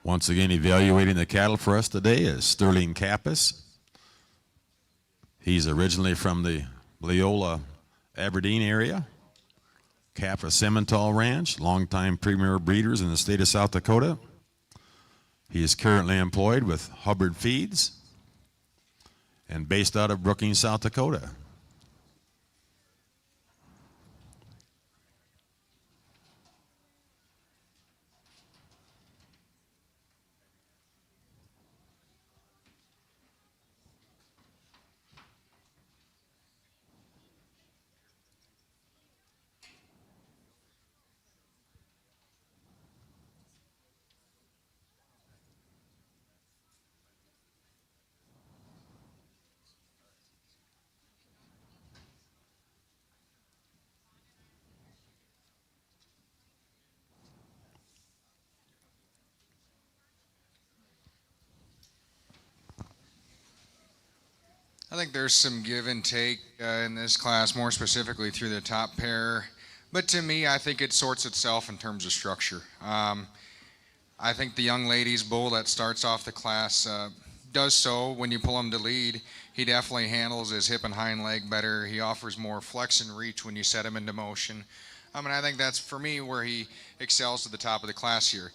Once again, evaluating the cattle for us today is Sterling Kappas. He's originally from the Leola, Aberdeen area. Kappa Simmental Ranch, longtime premier breeders in the state of South Dakota. He is currently employed with Hubbard Feeds and based out of Brookings, South Dakota. I think there's some give and take in this class, more specifically through the top pair. But to me, I think it sorts itself in terms of structure. I think the young ladies bull that starts off the class does so when you pull him to lead. He definitely handles his hip and hind leg better. He offers more flex and reach when you set him into motion. And I think that's, for me, where he excels to the top of the class here.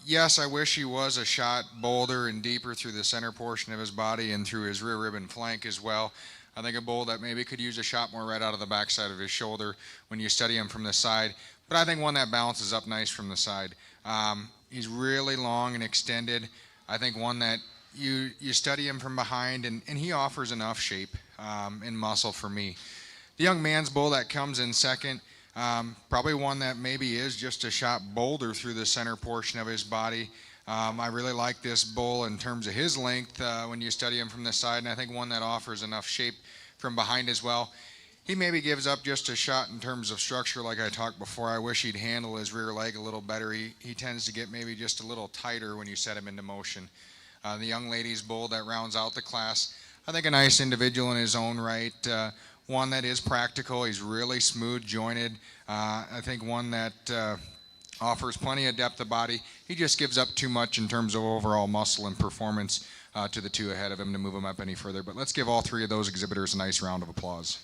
Yes, I wish he was a shot bolder and deeper through the center portion of his body and through his rear rib and flank as well. I think a bull that maybe could use a shot more right out of the backside of his shoulder when you study him from the side. But I think one that balances up nice from the side. He's really long and extended. I think one that you study him from behind, and he offers enough shape and muscle for me. The young man's bull that comes in second, probably one that maybe is just a shot bolder through the center portion of his body. I really like this bull in terms of his length when you study him from the side, and I think one that offers enough shape from behind as well. He maybe gives up just a shot in terms of structure like I talked before. I wish he'd handle his rear leg a little better. He tends to get maybe just a little tighter when you set him into motion. The young lady's bull that rounds out the class, I think a nice individual in his own right. One that is practical. He's really smooth jointed. I think one that offers plenty of depth of body. He just gives up too much in terms of overall muscle and performance to the two ahead of him to move him up any further. But let's give all three of those exhibitors a nice round of applause.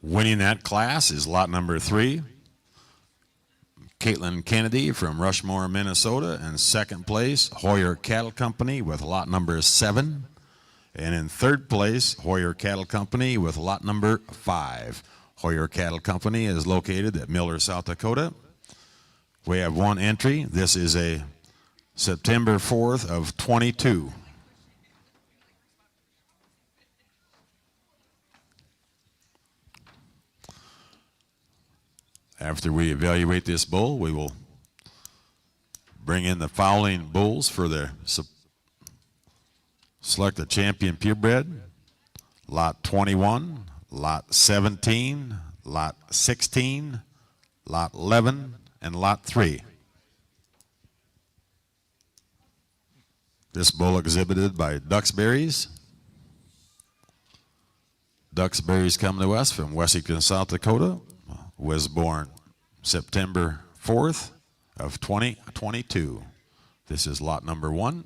Winning that class is lot number 3, Caitlin Kennedy from Rushmore, Minnesota, and second place, Hoyer Cattle Company with lot number 7. And in third place, Hoyer Cattle Company with lot number 5. Hoyer Cattle Company is located at Miller, South Dakota. We have one entry. This is a September 4th of 22. After we evaluate this bull, we will bring in the following bulls for the select the champion purebred. Lot 21, lot 17, lot 16, lot 11, and lot 3. This bull exhibited by Duxbury's. Duxbury's come to us from Wessington, South Dakota. Was born September 4th of 2022. This is lot number 1.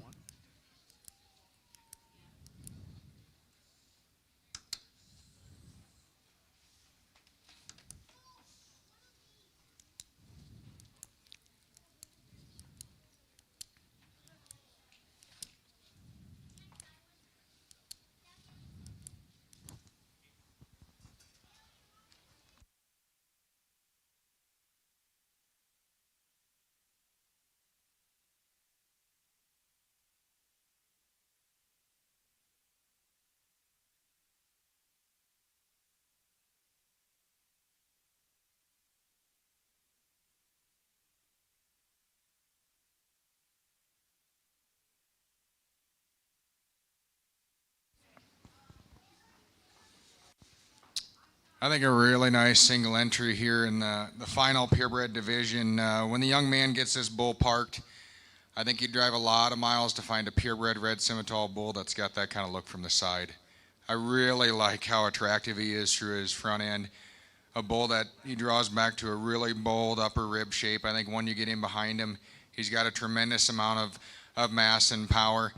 I think a really nice single entry here in the final purebred division. When the young man gets this bull parked, I think he'd drive a lot of miles to find a purebred red Simmental bull that's got that kind of look from the side. I really like how attractive he is through his front end. A bull that he draws back to a really bold upper rib shape. I think when you get in behind him, he's got a tremendous amount of mass and power.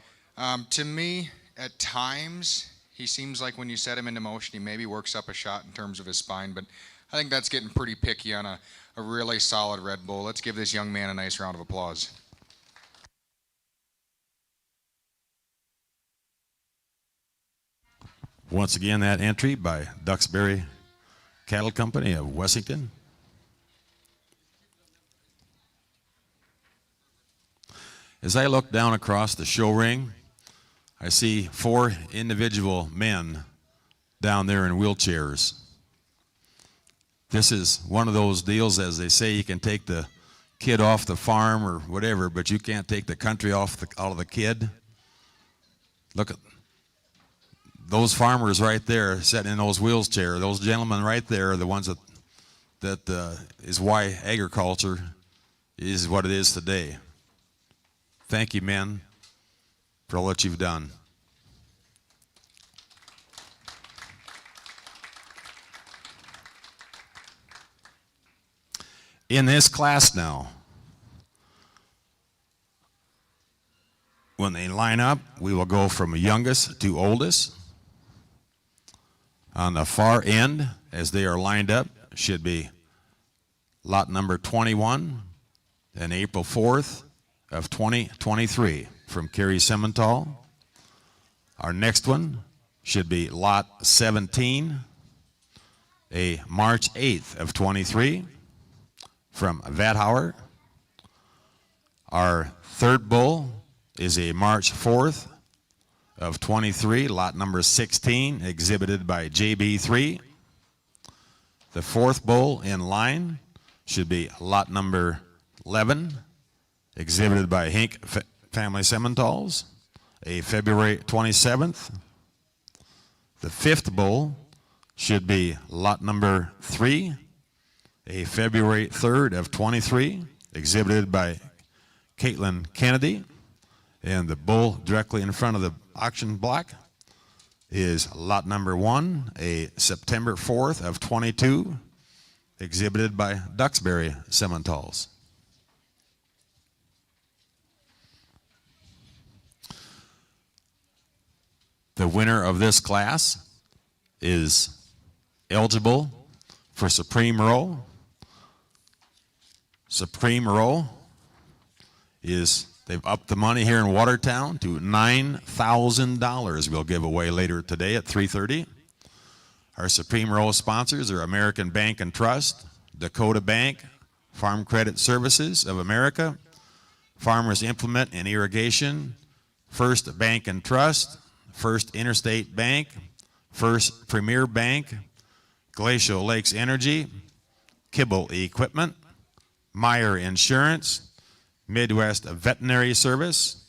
To me, at times, he seems like when you set him into motion, he maybe works up a shot in terms of his spine, but I think that's getting pretty picky on a really solid red bull. Let's give this young man a nice round of applause. Once again, that entry by Duxbury Cattle Company of Wessington. As I look down across the show ring, I see 4 individual men down there in wheelchairs. This is one of those deals, as they say, you can take the kid off the farm or whatever, but you can't take the country out of the kid. Look at those farmers right there sitting in those wheelchairs. Those gentlemen right there are the ones that is why agriculture is what it is today. Thank you, men, for all that you've done. In this class now, when they line up, we will go from youngest to oldest. On the far end, as they are lined up, should be lot number 21 and April 4th of 2023 from Kerry Simmental. Our next one should be lot 17, a March 8th of 23 from Vathauer. Our third bull is a March 4th of 23, lot number 16, exhibited by JB3. The fourth bull in line should be lot number 11, exhibited by Hink Family Simmentals, a February 27th. The fifth bull should be lot number 3, a February 3rd of 23, exhibited by Caitlin Kennedy. And the bull directly in front of the auction block is lot number 1, a September 4th of 22, exhibited by Duxbury Simmentals. The winner of this class is eligible for Supreme Row. Supreme Row is, they've upped the money here in Watertown to $9,000 we'll give away later today at 3:30. Our Supreme Row sponsors are American Bank and Trust, Dakota Bank, Farm Credit Services of America, Farmers Implement and Irrigation, First Bank and Trust, First Interstate Bank, First Premier Bank, Glacial Lakes Energy, Kibble Equipment, Meyer Insurance, Midwest Veterinary Service,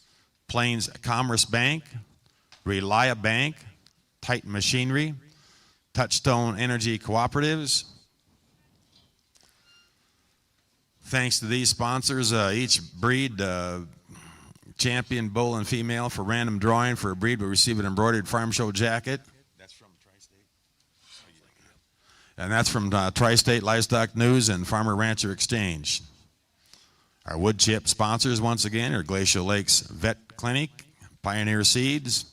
Plains Commerce Bank, Relia Bank, Titan Machinery, Touchstone Energy Cooperatives. Thanks to these sponsors, each breed, champion bull and female for random drawing for a breed will receive an embroidered farm show jacket. That's from Tri-State. And that's from Tri-State Livestock News and Farmer Rancher Exchange. Our wood chip sponsors, once again, are Glacial Lakes Vet Clinic, Pioneer Seeds.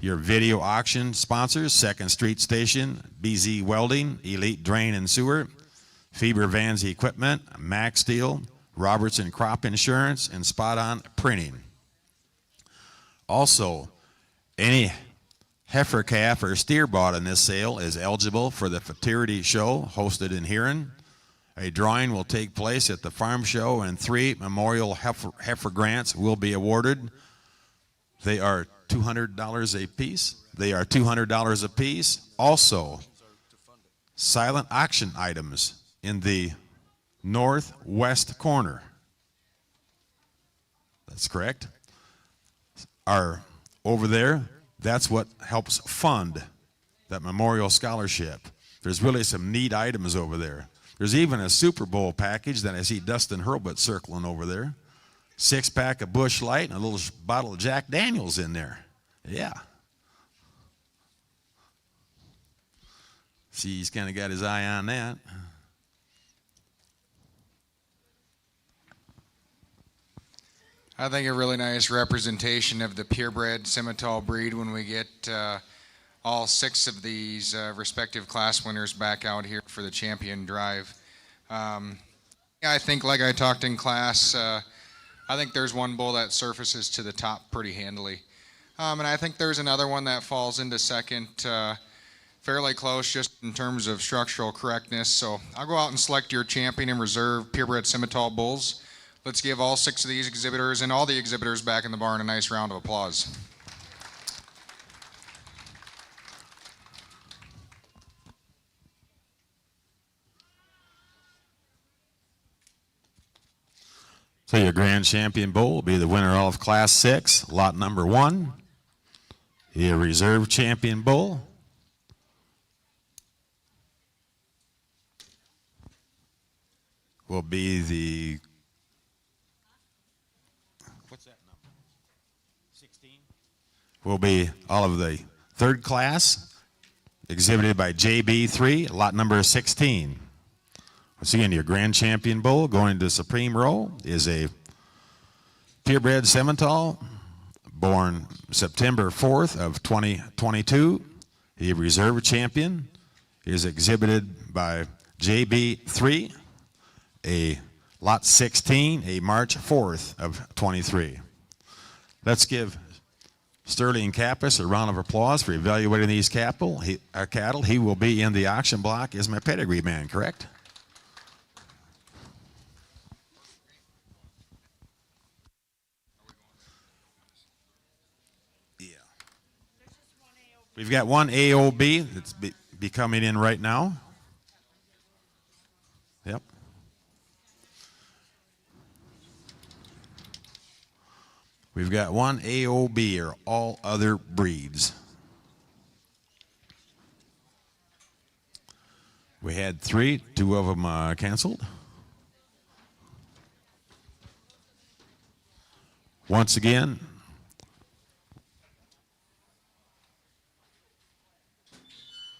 Your video auction sponsors, 2nd Street Station, BZ Welding, Elite Drain and Sewer, Feber Vans Equipment, Max Steel, Robertson Crop Insurance, and Spot On Printing. Also, any heifer, calf, or steer bought in this sale is eligible for the Futurity Show hosted in Huron. A drawing will take place at the farm show, and 3 memorial heifer grants will be awarded. They are $200 a piece. They are $200 a piece. Also, silent auction items in the northwest corner. That's correct. Are over there. That's what helps fund that memorial scholarship. There's really some neat items over there. There's even a Super Bowl package that I see Dustin Hurlbut circling over there. 6-pack of Busch Light and a little bottle of Jack Daniels in there. Yeah. See, he's kind of got his eye on that. I think a really nice representation of the purebred Simmental breed when we get all 6 of these respective class winners back out here for the champion drive. I think, like I talked in class, I think there's one bull that surfaces to the top pretty handily. And I think there's another one that falls into second fairly close just in terms of structural correctness. So I'll go out and select your champion and reserve purebred Simmental bulls. Let's give all 6 of these exhibitors and all the exhibitors back in the barn a nice round of applause. So your grand champion bull will be the winner of Class 6, lot number 1. Your reserve champion bull will be the, what's that number? 16? Will be all of the third class, exhibited by JB3, lot number 16. Once again, your grand champion bull going to Supreme Row is a purebred Simmental, born September 4th of 2022. The reserve champion is exhibited by JB3, a lot 16, a March 4th of 23. Let's give Sterling Kappas a round of applause for evaluating these cattle. He will be in the auction block as my pedigree man, correct? We've got one AOB that's be coming in right now. Yep. We've got one AOB or all other breeds. We had 3, 2 of them canceled. Once again,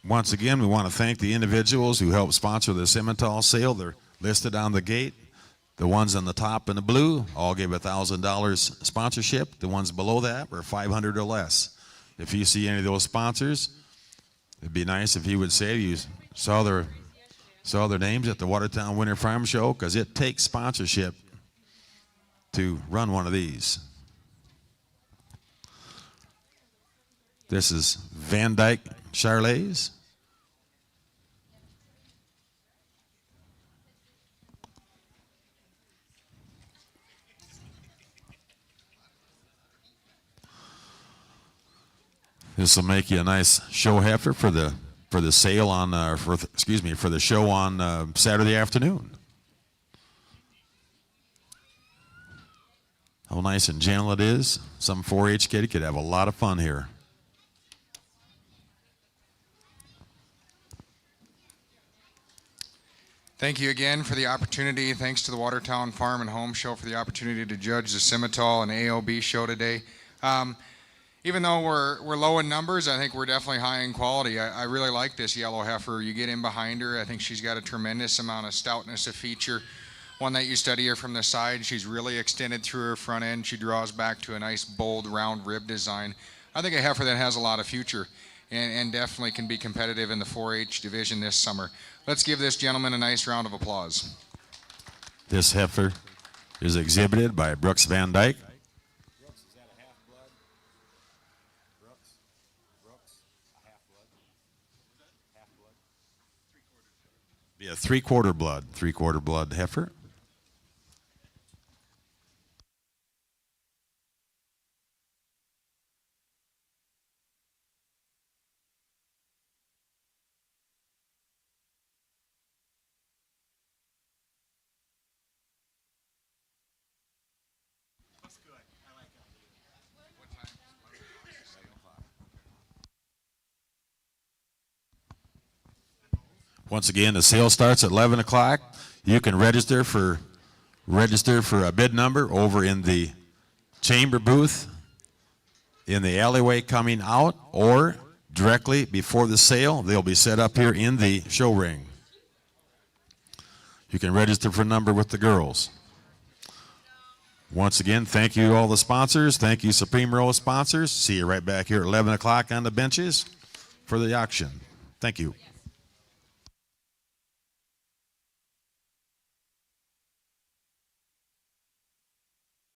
we want to thank the individuals who helped sponsor the Simmental sale. They're listed on the gate. The ones on the top in the blue all gave $1,000 sponsorship. The ones below that were $500 or less. If you see any of those sponsors, it'd be nice if you would say you saw their names at the Watertown Winter Farm Show, because it takes sponsorship to run one of these. This is Van Dyke Charlets. This will make you a nice show heifer for the sale on for the show on Saturday afternoon. How nice and gentle it is. Some 4-H kid could have a lot of fun here. Thank you again for the opportunity. Thanks to the Watertown Farm and Home Show for the opportunity to judge the Simmental and AOB show today. Even though we're low in numbers, I think we're definitely high in quality. I really like this yellow heifer. You get in behind her, I think she's got a tremendous amount of stoutness of feature. One that you study her from the side, she's really extended through her front end. She draws back to a nice bold round rib design. I think a heifer that has a lot of future and definitely can be competitive in the 4-H division this summer. Let's give this gentleman a nice round of applause. This heifer is exhibited by Brooks Van Dyke. Brooks, is that a half-blood? Brooks, a half-blood? Half-blood? Be a three-quarter blood heifer. Once again, the sale starts at 11 o'clock. You can register for a bid number over in the chamber booth in the alleyway coming out, or directly before the sale. They'll be set up here in the show ring. You can register for a number with the girls. Once again, thank you all the sponsors. Thank you, Supreme Row sponsors. See you right back here at 11 o'clock on the benches for the auction. Thank you.